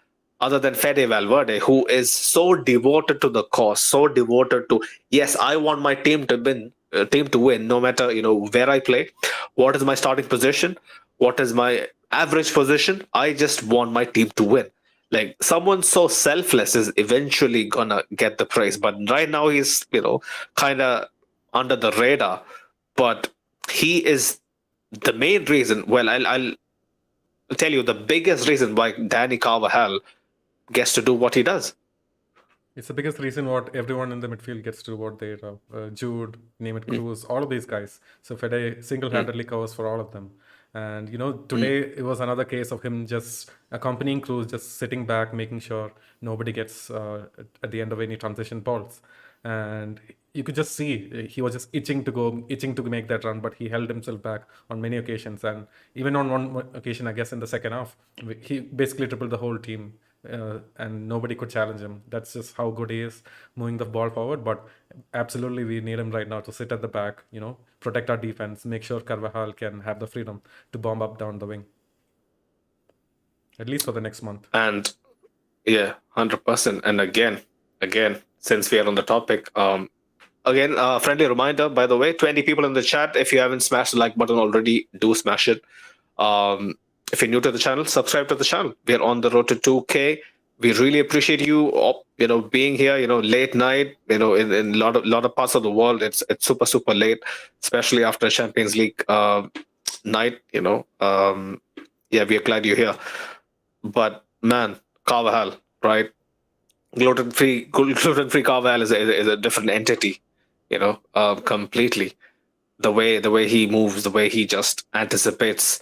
other than Fede Valverde, who is so devoted to the cause, so devoted to, yes, I want my team to win, no matter where I play, what is my starting position, what is my average position. I just want my team to win. Like someone so selfless is eventually gonna get the praise, but right now he's kind of under the radar. But he is the main reason. Well, I'll tell you the biggest reason why Danny Carvajal gets to do what he does. It's the biggest reason what everyone in the midfield gets to do what they Jude, name it, Cruz, all of these guys. So Fede single-handedly covers for all of them. And today it was another case of him just accompanying Cruz, just sitting back, making sure nobody gets at the end of any transition balls. And you could just see he was just itching to make that run, but he held himself back on many occasions. And even on one occasion, I guess in the second half, he basically tripled the whole team. And nobody could challenge him. That's just how good he is moving the ball forward. But absolutely, we need him right now to sit at the back, protect our defense, make sure Carvajal can have the freedom to bomb up down the wing, at least for the next month. And yeah, 100%. And again, since we are on the topic, again, friendly reminder, by the way, 20 people in the chat. If you haven't smashed the like button already, do smash it. If you're new to the channel, subscribe to the channel. We are on the road to 2K. We really appreciate you, being here. Late night. In a lot of parts of the world, it's super super late, especially after Champions League night. Yeah, we are glad you're here. But man, Carvajal, right? Gluten-free Carvajal is a different entity. Completely. The way he moves, the way he just anticipates.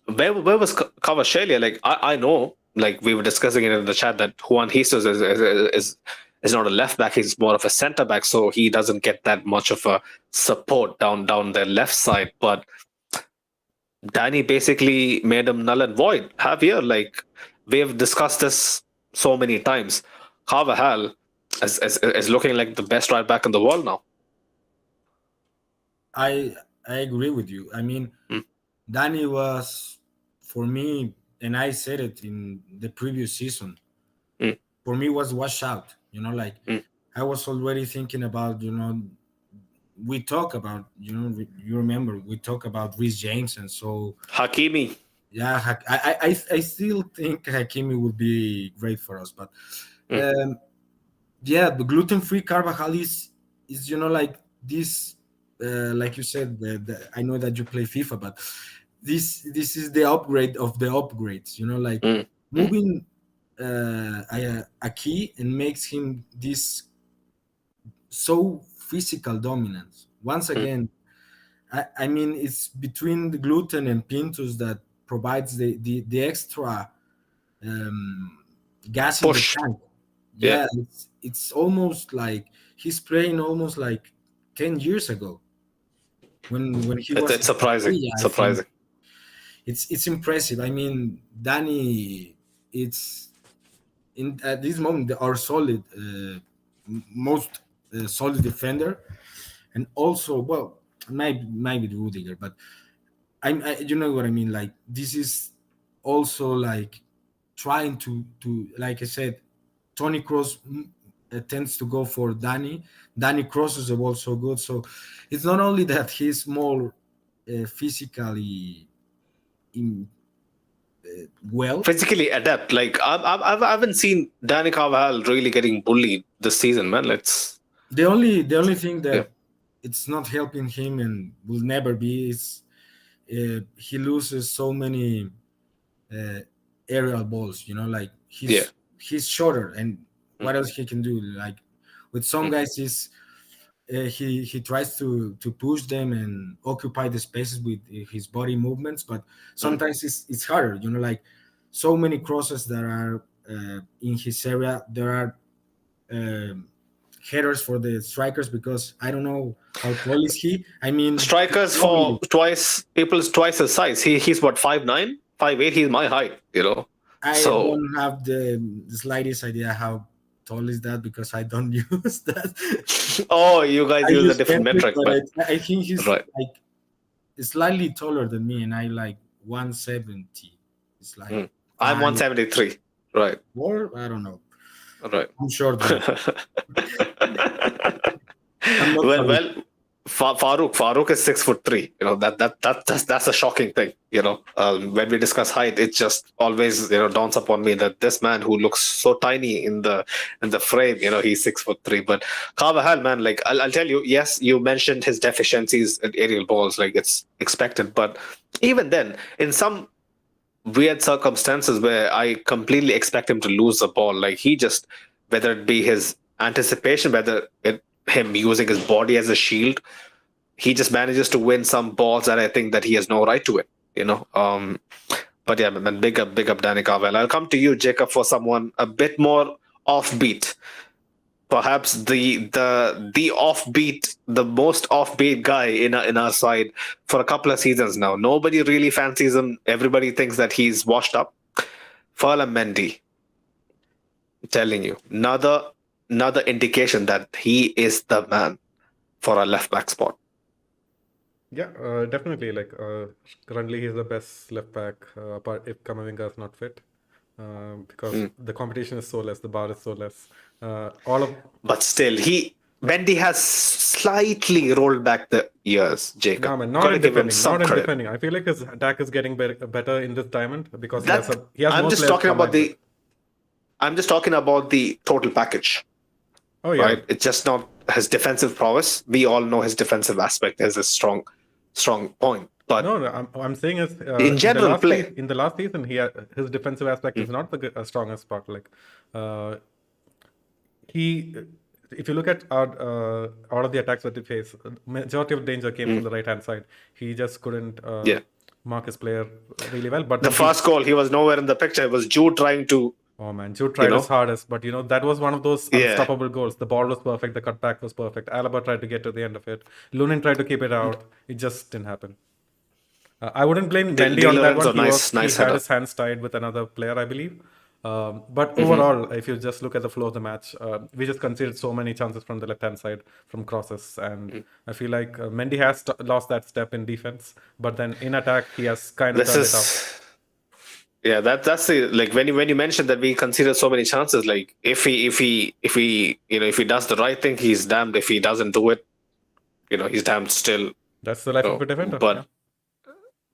Where was Kvaratskhelia? Like I know, like we were discussing it in the chat that Juan Jesus is not a left back; he's more of a centre back, so he doesn't get that much of a support down the left side. But Danny basically made him null and void. Javier, like we've discussed this so many times, Carvajal is looking like the best right back in the world now. I agree with you. I mean, Danny was, for me, and I said it in the previous season, for me was washed out. I was already thinking about, we talk about, you remember, we talk about Reece James, and so Hakimi. Yeah, I still think Hakimi would be great for us, but yeah, the gluten-free Carvajal is like this, like you said, I know that you play FIFA, but this is the upgrade of the upgrades, like moving a key and makes him this so physical dominance. Once again, I mean, it's between the gluten and Pintus that provides the extra gas in the Push. tank. Yeah, Yeah, it's almost like he's playing almost like 10 years ago when he was it's in surprising. Sevilla. I think Surprising. it's impressive. I mean, Danny, it's in at this moment our solid, most solid defender, and also well, maybe Rudiger, but you know what I mean. Like this is also like trying to like I said, Tony Cross tends to go for Danny. Danny crosses the ball so good, so it's not only that he's more physically in, well. Physically adept. Like I haven't seen Danny Carvajal really getting bullied this season, man. Let's The only thing yeah, that it's not helping him and will never be is he loses so many uh, aerial balls. You know, like yeah, he's shorter, and mm, what else he can do? Like with some mm, guys, is he tries to push them and occupy the spaces with his body movements, but mm. sometimes it's harder. You know, like so many crosses that are in his area. There are um, headers for the strikers because I don't know how tall is he. I mean, Strikers for probably people's twice his size. He's what 5'9", 5'8". He's my height, you know. I So don't have the slightest idea how tall is that because I don't use that. oh, you guys I use a use different metric, metric, but but I think he's right. like slightly taller than me, and I like 170. It's like Mm. I'm five 173. Right, or I don't know. right. I'm short, but I'm not well, sorry. well, Farouk is 6'3". You know that's a shocking thing. You know, when we discuss height, it just always dawns upon me that this man who looks so tiny in the frame, he's 6'3". But Carvajal, man, like I'll tell you, yes, you mentioned his deficiencies in aerial balls, like it's expected, but even then, in some weird circumstances where I completely expect him to lose the ball. Like he just, whether it be his anticipation, him using his body as a shield, he just manages to win some balls that I think that he has no right to win. You know. But yeah, man, big up Danny Carvel. I'll come to you, Jacob, for someone a bit more offbeat. Perhaps the offbeat, the most offbeat guy in our side for a couple of seasons now. Nobody really fancies him. Everybody thinks that he's washed up. Ferland Mendy, telling you, another indication that he is the man for a left back spot. Yeah, definitely. Like currently, he's the best left back. Apart if Kamavinga is not fit, because the competition is so less, the bar is so less. All of But still, Mendy has slightly rolled back the years, Jacob. no man, not Gotta in give him defending, some not in credit. defending. I feel like his attack is getting better in this diamond because he That he has I'm more just players talking about combined with. I'm just talking about the total package. Oh yeah, Right? It's just not his defensive prowess. We all know his defensive aspect is a strong point. But no, I'm saying is in general play, in the last season, his defensive aspect is Mm, not the strongest part. Like uh, he, if you look at all of the attacks that he faced, majority of danger came from the right hand side. He just couldn't yeah. mark his player really well. But The then he, first goal, he was nowhere in the picture. It was Jude trying to, oh man, Jude you tried his know, hardest, but that was one of those yeah. unstoppable goals. The ball was perfect, the cutback was perfect. Alaba tried to get to the end of it. Lunin tried to keep it out. It just didn't happen. I wouldn't blame Mendy Di on that Lorenzo, one. nice He had header. his hands tied with another player, I believe. But overall, if you just look at the flow of the match, we just conceded so many chances from the left-hand side from crosses, and I feel like Mendy has lost that step in defense, but then in attack he has kind of This turned it up. is, yeah, that's the, like when you mentioned that we consider so many chances, like if he does the right thing, he's damned. If he doesn't do it, he's damned still. That's the life of a defender. Yeah.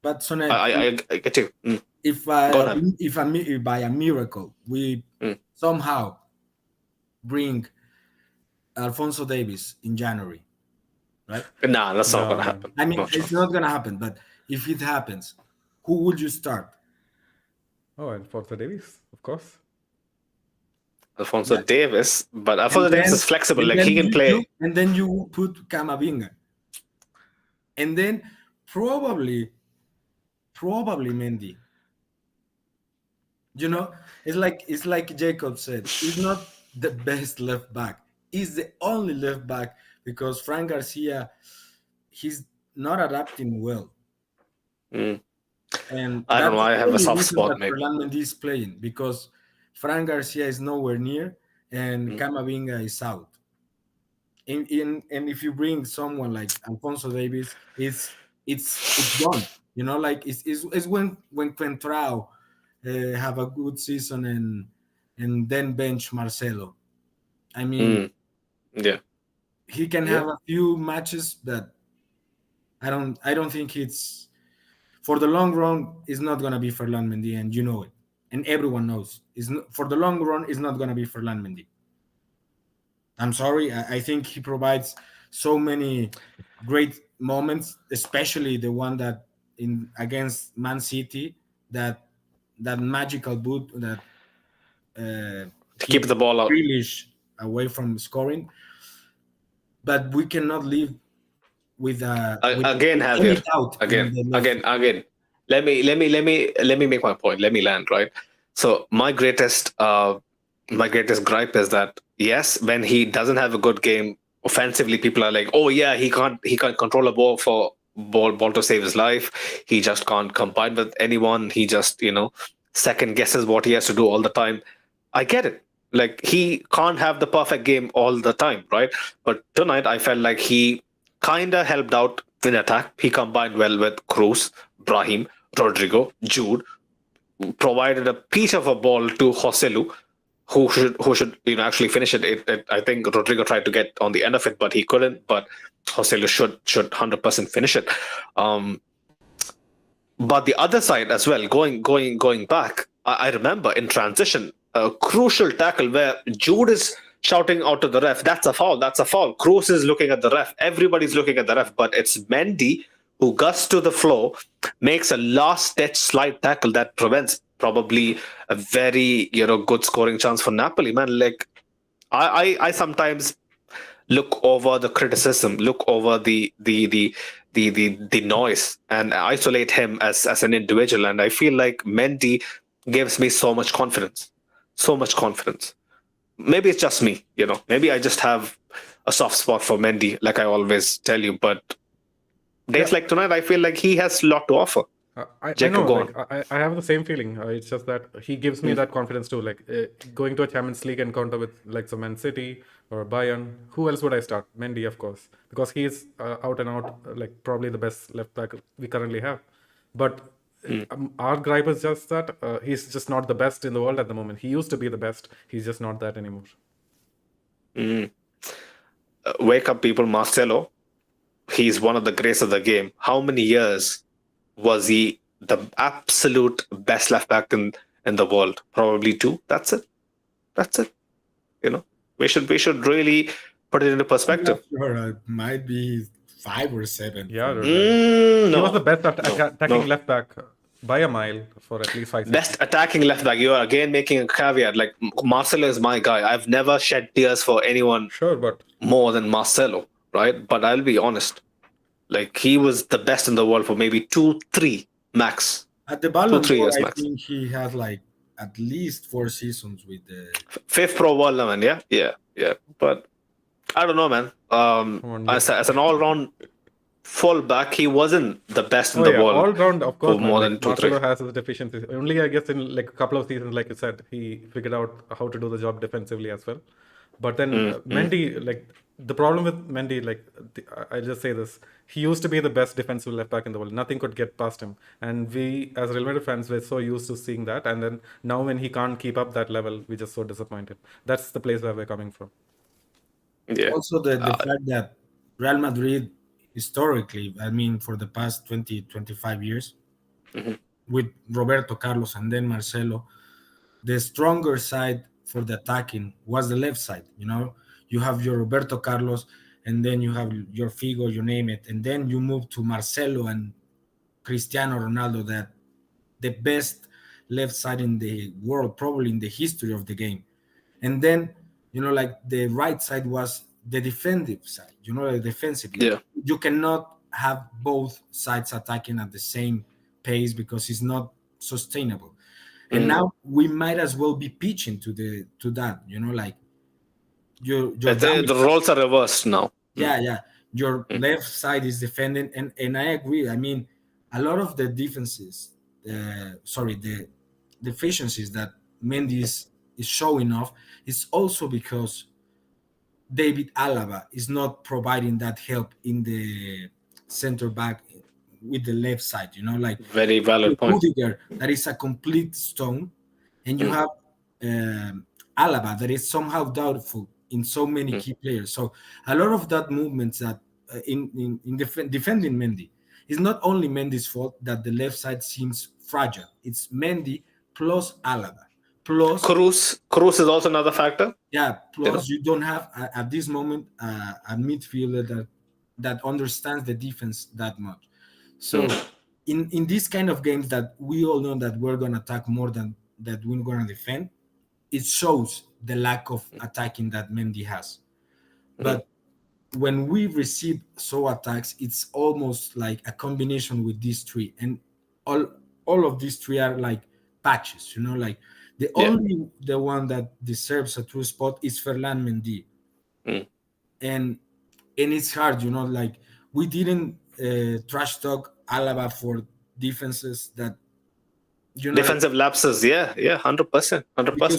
But Sonet, I get you. if Go on. if by a miracle we somehow bring Alfonso Davis in January, right? Nah, that's not No, gonna man. happen. I mean, Not sure. it's not gonna happen. But if it happens, who would you start? Oh, and Alfonso Davies, of course. Alfonso Yeah. Davis, but And Alfonso Davis then, is flexible. and Like then he can play. and then you put Camavinga. And then probably, probably Mendy. You know, it's like Jacob said, he's not the best left back. He's the only left back because Frank Garcia, he's not adapting well. Mm. And I don't know. that's I the have a only soft reason spot, that maybe. Ferland Mendy is playing because Frank Garcia is nowhere near and Mm. Camavinga is out. And if you bring someone like Alfonso Davis, it's gone. You know, like it's when Quentrao have a good season and then bench Marcelo. I mean, Mm. Yeah. he can Yeah. have a few matches that I don't think it's for the long run. It's not gonna be Ferland Mendy, and you know it, and everyone knows. It's not, for the long run. It's not gonna be Ferland Mendy. I'm sorry. I think he provides so many great moments, especially the one that in against Man City, that that magical boot that To keep keep the ball out. Grealish away from scoring. But we cannot live with Again, any Javier. doubt in Again, the left. again. Let me make my point. Let me land, right. So my greatest gripe is that yes, when he doesn't have a good game offensively, people are like, oh yeah, he can't control a ball to save his life. He just can't combine with anyone. He just second guesses what he has to do all the time. I get it. Like he can't have the perfect game all the time, right? But tonight I felt like he kind of helped out in attack. He combined well with Cruz, Brahim, Rodrigo, Jude, provided a piece of a ball to Joselu, who should actually finish it. I think Rodrigo tried to get on the end of it, but he couldn't. But Joselu should 100% finish it. Um, but the other side as well, going back, I remember in transition, a crucial tackle where Jude is shouting out to the ref, "That's a foul! That's a foul!" Cruz is looking at the ref. Everybody's looking at the ref, but it's Mendy who guts to the floor, makes a last-ditch slide tackle that prevents probably a very good scoring chance for Napoli. Man, like I sometimes look over the criticism, look over the noise, and isolate him as an individual. And I feel like Mendy gives me so much confidence, so much confidence. Maybe it's just me, Maybe I just have a soft spot for Mendy, like I always tell you. But Yeah, days like tonight, I feel like he has a lot to offer. I know, Jacob, go like on. I have the same feeling. It's just that he gives me that confidence too. Like going to a Champions League encounter with like some Man City or Bayern. Who else would I start? Mendy, of course, because he's out and out, like probably the best left back we currently have. But our gripe is just that he's just not the best in the world at the moment. He used to be the best. He's just not that anymore. Wake up, people. Marcelo, he's one of the greats of the game. How many years was he the absolute best left back in the world? Probably two. That's it. That's it. You know, we should really put it into I'm not perspective. sure. It might be 5 or 7 Yeah, for me. dude, like he was the No, best no, attacking no. left back by a mile for at least 5 seasons. Best attacking left back. You are again making a caveat. Like Marcelo is my guy. I've never shed tears for anyone Sure, but more than Marcelo, right? But I'll be honest. Like he was the best in the world for maybe 2, 3 max, At the two, Ballon three d'Or, years I max. think he has like at least 4 seasons with the. Fifth pro world, man. Yeah, yeah, yeah. But I don't know, man. come on, As an all round fullback, he wasn't the best in oh the yeah, world all round, of for course, man. more Like than two, three. Marcelo has his deficiencies. Only I guess in like a couple of seasons, like you said, he figured out how to do the job defensively as well. But then Mendy, like the problem with Mendy, like I'll just say this: he used to be the best defensive left back in the world. Nothing could get past him, and we as Real Madrid fans were so used to seeing that. And then now when he can't keep up that level, we're just so disappointed. That's the place where we're coming from. Yeah. Also, the fact that Real Madrid, historically, I mean, for the past 20, 25 years, with Roberto Carlos and then Marcelo, the stronger side for the attacking was the left side. You have your Roberto Carlos, and then you have your Figo, you name it, and then you move to Marcelo and Cristiano Ronaldo, that the best left side in the world, probably in the history of the game. And then, like the right side was the defensive side, the defensive. Yeah. You cannot have both sides attacking at the same pace because it's not sustainable. And now we might as well be pitching to that, like your The roles are reversed now. yeah. Your left side is defending, and I agree. I mean, a lot of the defenses, the deficiencies that Mendy is showing off is also because David Alaba is not providing that help in the center back with the left side. Like Very valid point. Rudiger, that is a complete stone, and you have Alaba, that is somehow doubtful in so many key players. So a lot of that movements that in defending Mendy is not only Mendy's fault that the left side seems fragile. It's Mendy plus Alaba plus Cruz is also another factor. yeah. Plus you don't have at this moment a midfielder that understands the defense that much. So in these kind of games that we all know that we're gonna attack more than that we're gonna defend, it shows the lack of attacking that Mendy has. But when we receive attacks, it's almost like a combination with these three, and all of these three are like patches. Like only the one that deserves a true spot is Ferland Mendy, and it's hard. Like we didn't trash talk Alaba for defenses that defensive lapses. Yeah, 100%.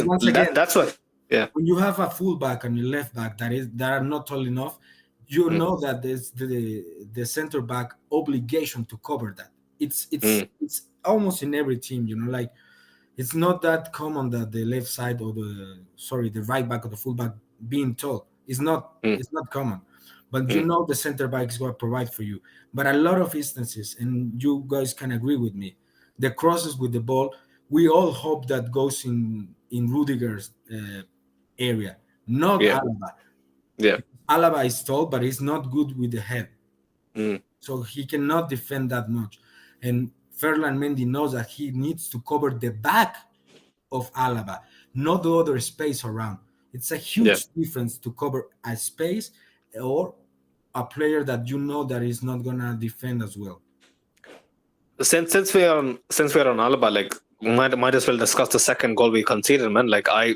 Once again, That's what. Yeah. When you have a fullback and a left back that are not tall enough, you know that there's the center back obligation to cover that. It's almost in every team. Like it's not that common that the left side or the right back or the fullback being tall. It's not common. But the center back is going to provide for you. But a lot of instances, and you guys can agree with me, the crosses with the ball, we all hope that goes in Rudiger's area, not Alaba. Yeah. Alaba is tall, but he's not good with the head. So he cannot defend that much. And Ferland Mendy knows that he needs to cover the back of Alaba, not the other space around. It's a huge difference to cover a space or a player that that is not gonna defend as well. Since we're on Alaba, like might as well discuss the second goal we conceded, man. Like I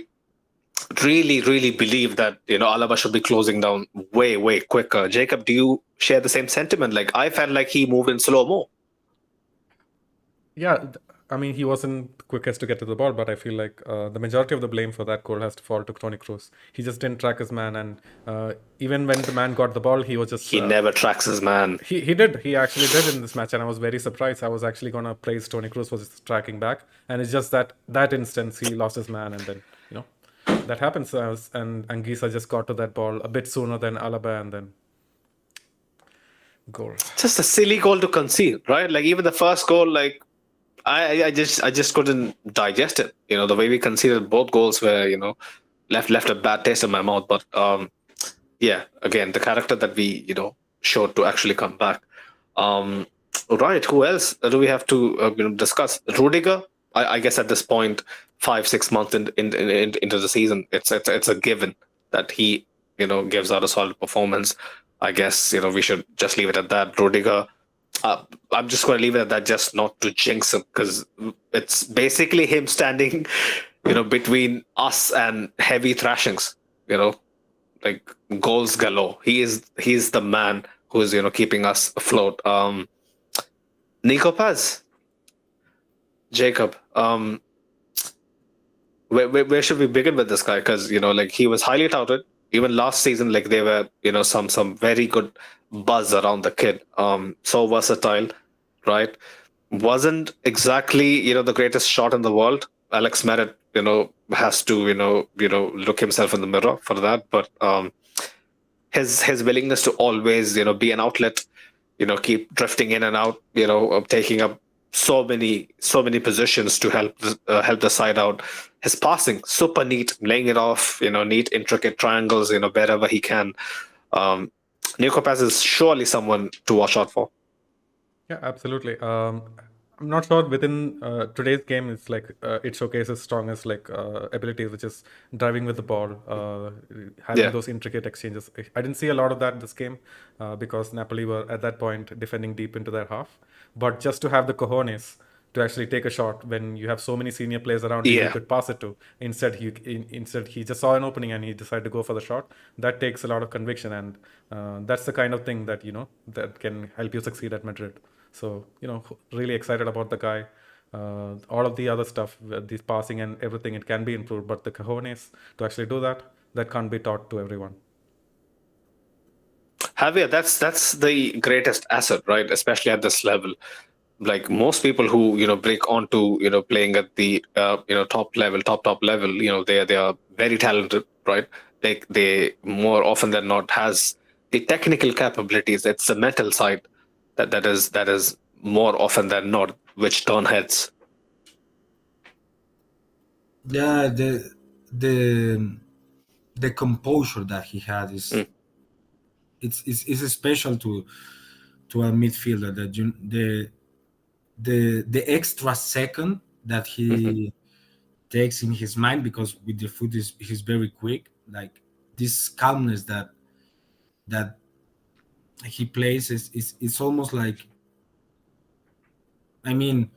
really believe that Alaba should be closing down way quicker. Jacob, do you share the same sentiment? Like I felt like he moved in slow-mo. Yeah, I mean, he wasn't the quickest to get to the ball, but I feel like the majority of the blame for that goal has to fall to Toni Kroos. He just didn't track his man, and even when the man got the ball, he was just... He never tracks his man. He did. He actually did in this match, and I was very surprised. I was actually going to praise Toni Kroos for his tracking back, and it's just that instance, he lost his man, and then, that happens, and Anguissa just got to that ball a bit sooner than Alaba, and then goal. Just a silly goal to concede, right? Like even the first goal, like I just couldn't digest it. The way we conceded both goals were, left a bad taste in my mouth. But again, the character that we, showed to actually come back. Right, who else do we have to discuss? Rudiger. I guess at this point, 5-6 months into the season, it's a given that he gives out a solid performance. I guess we should just leave it at that. Rudiger. I'm just going to leave it at that, just not to jinx him, because it's basically him standing, between us and heavy thrashings. Like goals galore. He's the man who's keeping us afloat. Nico Paz. Jacob, where should we begin with this guy? Because like he was highly touted. Even last season, like there were some very good buzz around the kid. So versatile, right? Wasn't exactly the greatest shot in the world. Alex Merritt has to look himself in the mirror for that. But his willingness to always be an outlet, keep drifting in and out, taking up so many positions to help the side out. His passing super neat, laying it off, neat intricate triangles, wherever he can. Nico Paz is surely someone to watch out for. Yeah, absolutely. I'm not sure within today's game. It's like it showcases strongest like abilities, which is driving with the ball, having Yeah. those intricate exchanges. I didn't see a lot of that this game because Napoli were at that point defending deep into their half. But just to have the cojones to actually take a shot when you have so many senior players around you Yeah. could pass it to. Instead he just saw an opening and he decided to go for the shot. That takes a lot of conviction, and that's the kind of thing that that can help you succeed at Madrid. So really excited about the guy. All of the other stuff, this passing and everything, it can be improved, but the cojones to actually do that, that can't be taught to everyone. Javier, that's the greatest asset, right? Especially at this level. Like most people who break onto playing at the top level, they are very talented, right? They more often than not has the technical capabilities. It's the mental side that is more often than not which turn heads. Yeah, the the composure that he had is Mm, it's special to a midfielder that the extra second that mhm. he takes in his mind, because with the foot is he's very quick, like this calmness that he plays is it's almost like, I mean,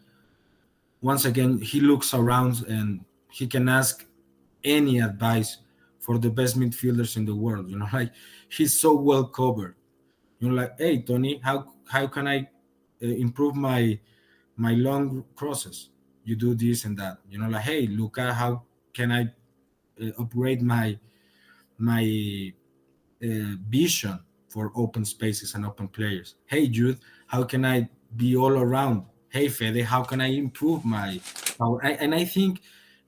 once again he looks around and he can ask any advice for the best midfielders in the world, like he's so well covered. Like, hey Tony, how can I improve my long crosses? You do this and that, like, hey Luca, how can I upgrade my vision for open spaces and open players? Hey Jude, how can I be all around? Hey Fede, how can I improve my power? And I think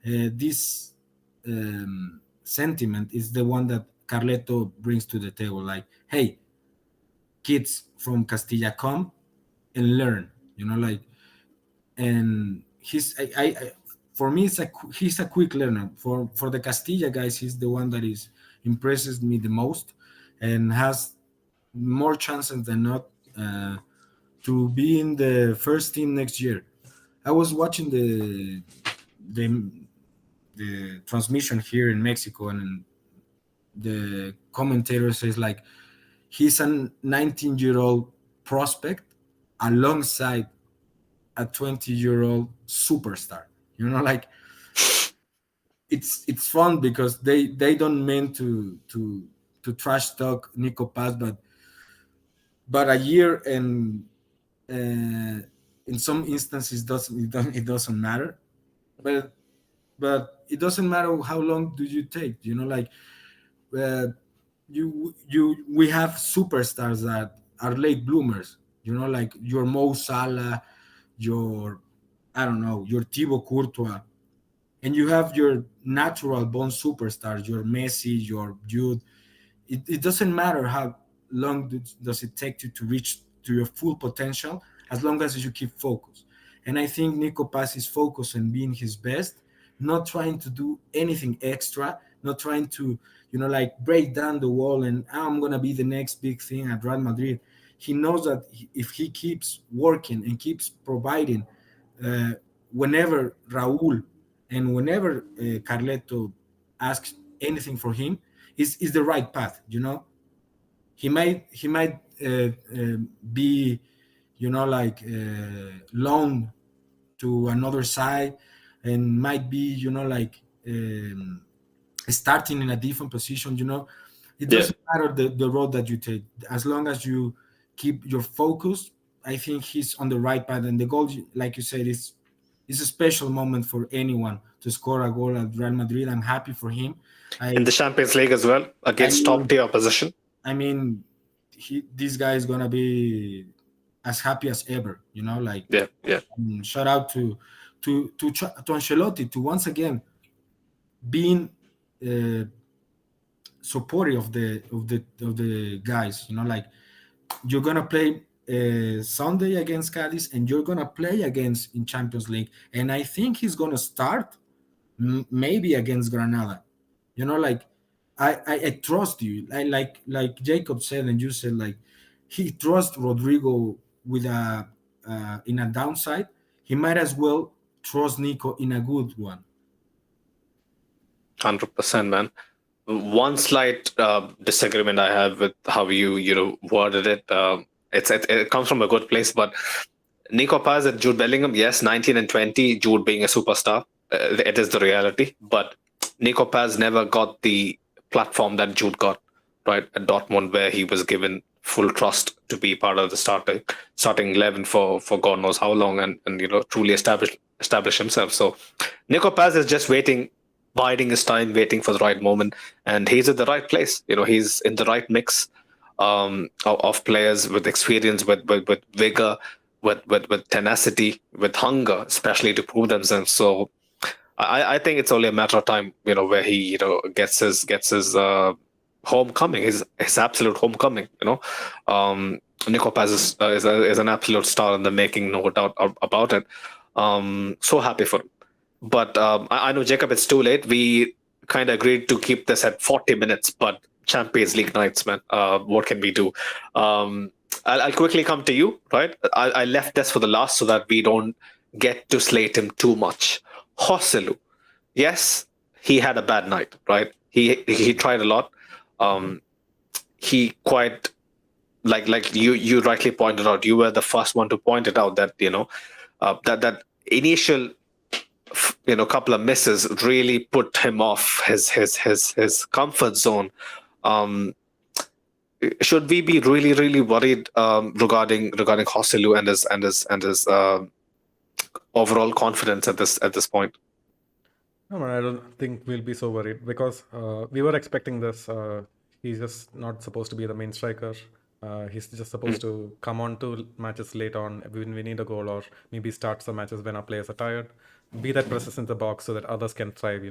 this sentiment is the one that Carleto brings to the table. Like, hey, kids from Castilla, come and learn. Like, and for me, he's a quick learner. For the Castilla guys, he's the one that is impresses me the most, and has more chances than not to be in the first team next year. I was watching the the transmission here in Mexico, and the commentator says like he's a 19-year-old prospect alongside a 20-year-old superstar. Like, it's fun because they don't mean to trash talk Nico Paz, but a year and in some instances it doesn't matter. But it doesn't matter how long do you take. Like, uh, we have superstars that are late bloomers. Like your Mo Salah, your, I don't know, your Thibaut Courtois, and you have your natural born superstars, your Messi, your Jude. It doesn't matter how long does it take you to reach to your full potential, as long as you keep focused. And I think Nico Paz is focused on being his best, not trying to do anything extra, not trying to like break down the wall and I'm gonna be the next big thing at Real Madrid. He knows that if he keeps working and keeps providing, uh, whenever Raul and whenever Carleto asks anything for him, is the right path. He might be like loaned to another side, and might be like starting in a different position. It Yeah. doesn't matter the road that you take, as long as you keep your focus. I think he's on the right path, and the goal, like you said, is a special moment for anyone to score a goal at Real Madrid. I'm happy for him. In I the Champions League as well I against top mean, tier opposition. I mean, this guy is gonna be as happy as ever. Like, Yeah. Yeah. shout out to Ancelotti, to once again being uh, supportive of the guys. Like, you're gonna play Sunday against Cadiz, and you're gonna play against in Champions League, and I think he's gonna start maybe against Granada. Like, I trust you. Like Jacob said, and you said, like, he trusts Rodrigo with a in a downside. he might as well trust Nico in a good one. 100%, man. One slight disagreement I have with how you worded it. It comes from a good place, but Nico Paz and Jude Bellingham, yes, 19 and 20, Jude being a superstar, it is the reality. But Nico Paz never got the platform that Jude got, right, at Dortmund, where he was given full trust to be part of the starting 11 for God knows how long, and truly establish himself. So Nico Paz is just waiting, biding his time, waiting for the right moment, and he's at the right place. He's in the right mix of players with experience, with vigor, with tenacity, with hunger, especially to prove themselves. So I think it's only a matter of time, where he gets his homecoming, his absolute homecoming. Nico Paz is an absolute star in the making, no doubt about it. So happy for him. But I know, Jacob, it's too late. We kind of agreed to keep this at 40 minutes, but Champions League nights, man. What can we do? I'll quickly come to you, right? I left this for the last so that we don't get to slate him too much. Joselu, yes, he had a bad night, right? He tried a lot. He quite like you rightly pointed out. You were the first one to point it out that that initial couple of misses really put him off his comfort zone. Should we be really worried regarding Joselu and his overall confidence at this point? No, man, I don't think we'll be so worried because we were expecting this. He's just not supposed to be the main striker. He's just supposed to come on to matches late on when we need a goal, or maybe start some matches when our players are tired. Be that presence in the box so that others can thrive,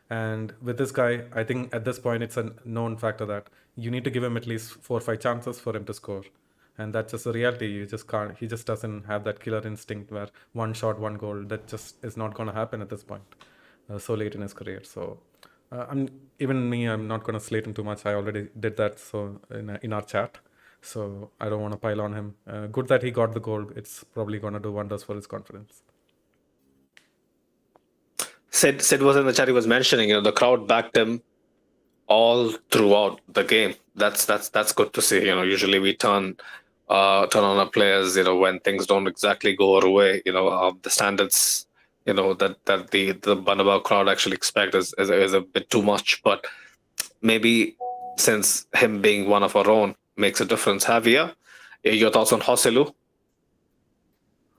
And with this guy, I think at this point it's a known factor that you need to give him at least 4 or 5 chances for him to score. And that's just a reality. You just can't. He just doesn't have that killer instinct where one shot, one goal. That just is not going to happen at this point. So late in his career. So I'm not going to slate him too much. I already did that so in our chat. So I don't want to pile on him. Good that he got the goal. It's probably going to do wonders for his confidence. Sid was in the chat. He was mentioning, the crowd backed him all throughout the game. That's good to see. Usually we turn on our players, when things don't exactly go our way. The standards, that the Bernabeu crowd actually expect is a bit too much. But maybe since him being one of our own makes a difference. Javier, your thoughts on Joselu?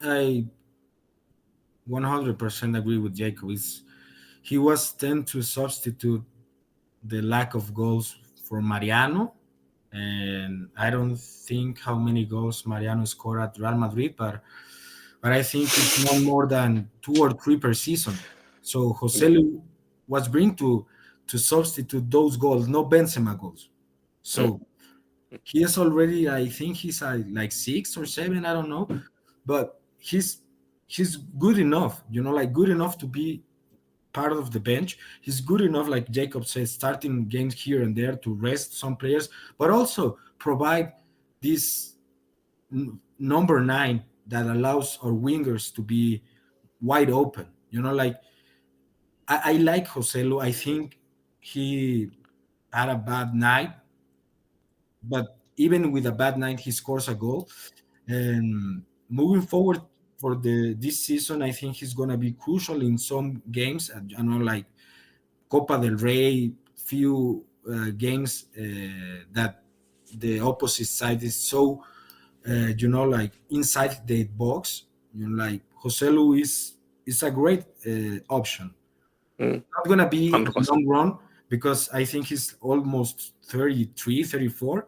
I 100% agree with Jacob. He was tend to substitute the lack of goals for Mariano, and I don't think how many goals Mariano scored at Real Madrid, but I think it's no more than 2 or 3 per season. So Joselu was bring to substitute those goals, no Benzema goals. So he is already, I think he's like 6 or 7, I don't know, but he's good enough, like good enough to be part of the bench. He's good enough, like Jacob says, starting games here and there to rest some players, but also provide this number 9 that allows our wingers to be wide open. Like I like Joselu. I think he had a bad night, but even with a bad night, he scores a goal. And moving forward for this season, I think he's gonna be crucial in some games. Like Copa del Rey, few games that the opposite side is so, like inside the box. Like Joselu is a great option. Not gonna be a long run because I think he's almost 33, 34.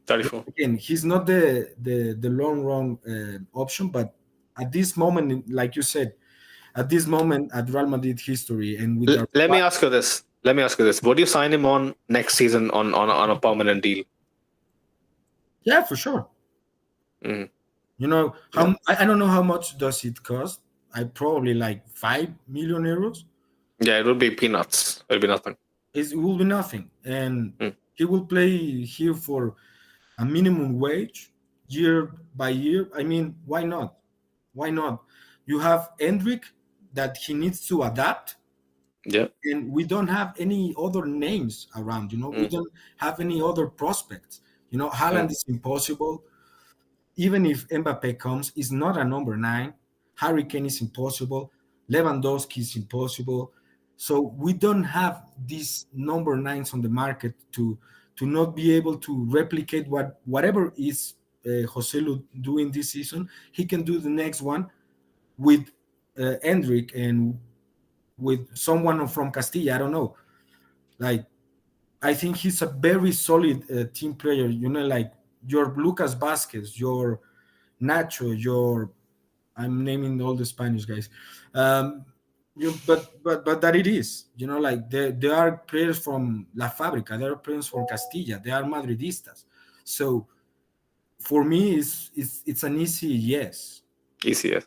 34. Again, he's not the long run option, but at this moment, like you said, at this moment at Real Madrid history, and with let me ask you this. Would you sign him on next season on a permanent deal? Yeah, for sure. I don't know how much does it cost. I probably like 5 million euros. Yeah, it will be peanuts. It'll be nothing. It will be nothing, and he will play here for a minimum wage year by year. I mean, why not? Why not? You have Hendrik that he needs to adapt, Yeah. and we don't have any other names around. We don't have any other prospects. Haaland is impossible. Even if Mbappe comes, is not a number 9. Harry Kane is impossible. Lewandowski is impossible. So we don't have these number 9s on the market to not be able to replicate whatever is Joselu doing this season. He can do the next one with Hendrik and with someone from Castilla. I don't know. Like, I think he's a very solid team player. Like your Lucas Vasquez, your Nacho, your I'm naming all the Spanish guys. But that it is. Like there are players from La Fábrica, there are players from Castilla, they are Madridistas. So for me, it's an easy yes. Easy, yes.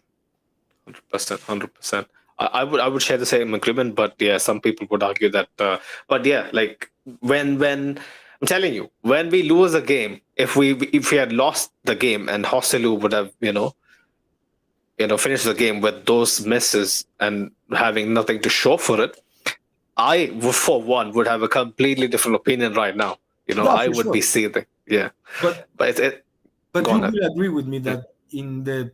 100%, 100%. I would share the same agreement, but yeah, some people would argue that. But yeah, like when I'm telling you, when we lose a game, if we had lost the game and Joselu would have finished the game with those misses and having nothing to show for it, I would, for one, would have a completely different opinion right now. Yeah, I for would be sure. seething. Yeah, But but but go you on. will agree with me that in the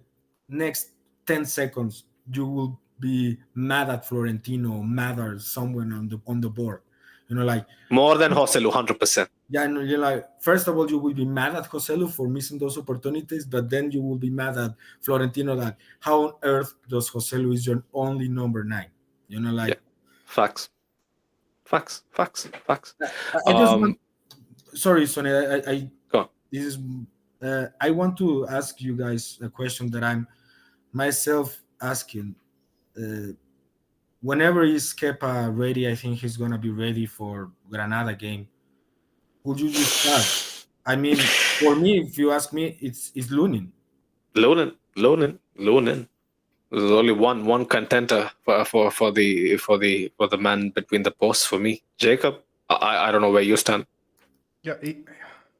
next 10 seconds you will be mad at Florentino, mad at someone on the board. Like More than Joselu, 100%. yeah, you're like, first of all, you will be mad at Joselu for missing those opportunities, but then you will be mad at Florentino that how on earth does Joselu is your only number 9? Like Yeah. Facts. I just want. Sorry, Sonny. I Go on. this is. I want to ask you guys a question that I'm myself asking. Whenever is Kepa ready, I think he's gonna be ready for Granada game. Would you just start? I mean, for me, if you ask me, it's Lunin. Lunin. There's only one contender for the man between the posts for me. Jacob, I don't know where you stand. Yeah,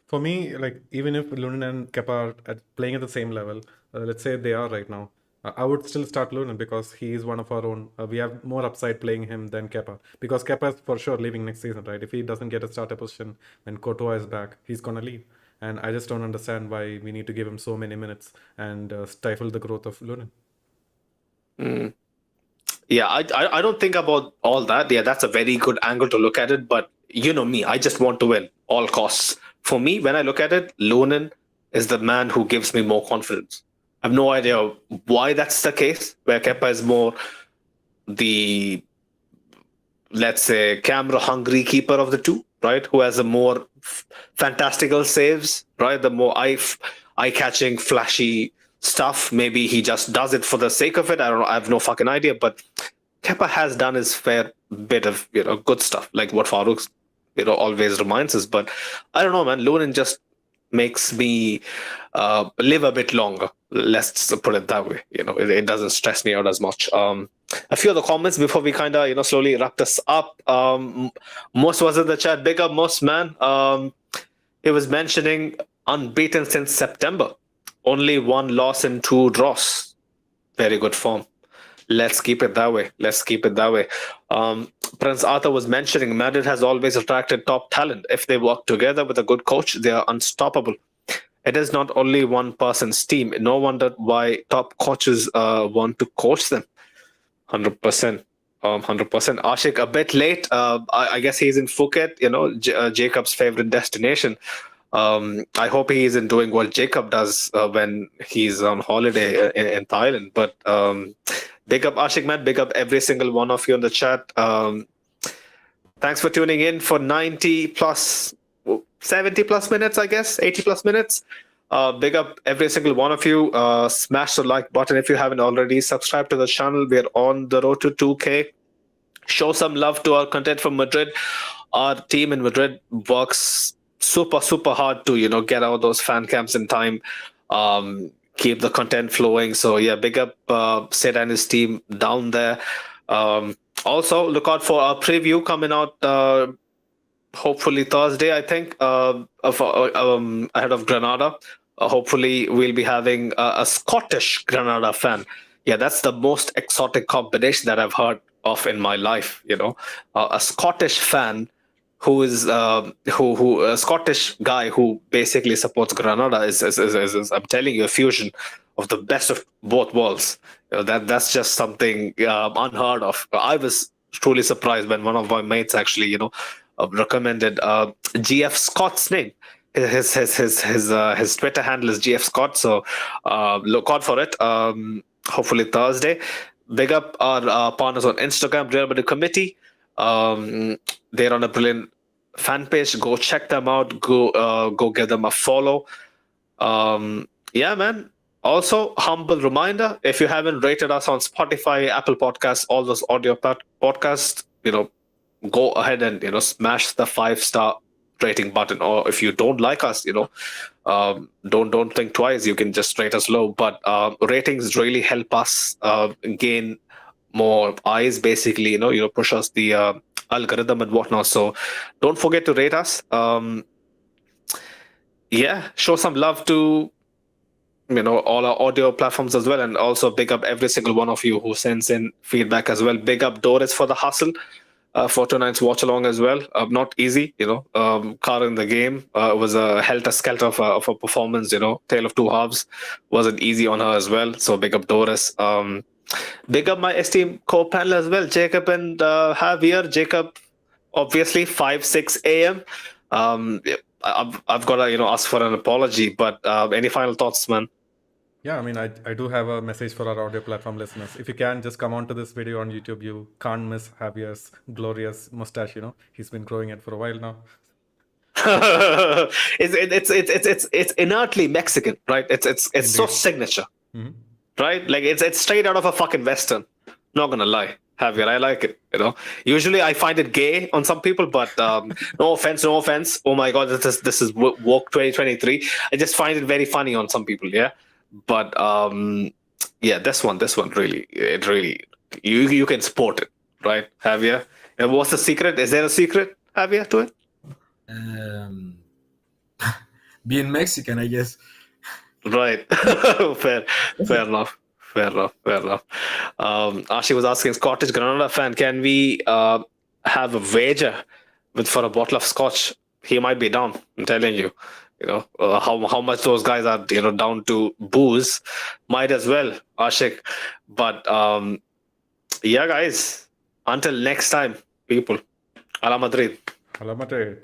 for me, like even if Lunin and Kepa are playing at the same level, let's say they are right now, I would still start Lunin because he is one of our own. We have more upside playing him than Kepa because Kepa is for sure leaving next season, right? If he doesn't get a starter position when Courtois is back, he's gonna leave. And I just don't understand why we need to give him so many minutes and stifle the growth of Lunin. Yeah, I don't think about all that. Yeah, that's a very good angle to look at it. But you know me, I just want to win all costs. For me, when I look at it, Lunin is the man who gives me more confidence. I have no idea why that's the case, where Kepa is more the, let's say, camera-hungry keeper of the two, right? Who has a more fantastical saves, right? The more eye-catching, flashy stuff. Maybe he just does it for the sake of it. I don't know. I have no fucking idea. But Kepa has done his fair bit of good stuff, like what Farouk always reminds us. But I don't know, man. Lunin just makes me live a bit longer. Let's put it that way. It doesn't stress me out as much. A few of the comments before we kind of slowly wrap this up. Most was in the chat. Big up, Most, man. He was mentioning unbeaten since September. Only 1 loss and 2 draws. Very good form. Let's keep it that way. Prince Arthur was mentioning Madrid has always attracted top talent. If they work together with a good coach, they are unstoppable. It is not only one person's team. No wonder why top coaches want to coach them. 100%. 100%. Ashik, a bit late. I guess he's in Phuket, Jacob's favorite destination. I hope he isn't doing what Jacob does when he's on holiday in Thailand. But big up Ashik, man. Big up every single one of you in the chat. Thanks for tuning in for 90 plus, 70 plus minutes, I guess, 80 plus minutes. Big up every single one of you. Smash the like button if you haven't already. Subscribe to the channel. We're on the road to 2K. Show some love to our content from Madrid. Our team in Madrid works super hard to get out those fan camps in time, keep the content flowing. So yeah, big up Sid and his team down there. Also look out for our preview coming out hopefully Thursday, I think, ahead of Granada. Hopefully we'll be having a Scottish Granada fan Yeah, that's the most exotic combination that I've heard of in my life. A Scottish fan who is who a Scottish guy who basically supports Granada is I'm telling you, a fusion of the best of both worlds. That's just something unheard of. I was truly surprised when one of my mates actually recommended GF Scott's name. His Twitter handle is GF Scott. So look out for it. Hopefully Thursday. Big up our partners on Instagram, Real Madrid Committee. They're on a brilliant fan page. Go check them out. Go give them a follow. Yeah, man. Also, humble reminder: if you haven't rated us on Spotify, Apple Podcasts, all those audio podcasts, go ahead and smash the 5-star rating button. Or if you don't like us, don't think twice. You can just rate us low. But ratings really help us gain more eyes. Basically, push us the algorithm and whatnot. So don't forget to rate us. Yeah, show some love to all our audio platforms as well, and also big up every single one of you who sends in feedback as well. Big up Doris for the hustle. For tonight's watch along as well. Not easy, car in the game. Was a helter skelter of a performance. Tale of two halves. Wasn't easy on her as well. So big up Doris. Big up my esteemed co-panel as well, Jacob and Javier. Jacob, obviously 5-6 a.m. I've got to ask for an apology, but any final thoughts, man? Yeah, I mean, I do have a message for our audio platform listeners. If you can, just come onto this video on YouTube. You can't miss Javier's glorious mustache. He's been growing it for a while now. It's inertly Mexican, right? It's so signature, right? Like it's straight out of a fucking Western. Not gonna lie, Javier, I like it. Usually I find it gay on some people, but no offense. Oh my god, this is woke 2023. I just find it very funny on some people. Yeah. But yeah, this one really, you can sport it, right, Javier? And what's the secret? Is there a secret, Javier, to it? Being Mexican, I guess. Right. fair enough. Ashi was asking, Scottish Granada fan, can we have a wager for a bottle of scotch? He might be down. I'm telling you. How much those guys are down to booze, might as well, Ashik. But yeah, guys, until next time, people. Ala Madrid. Ala Madrid.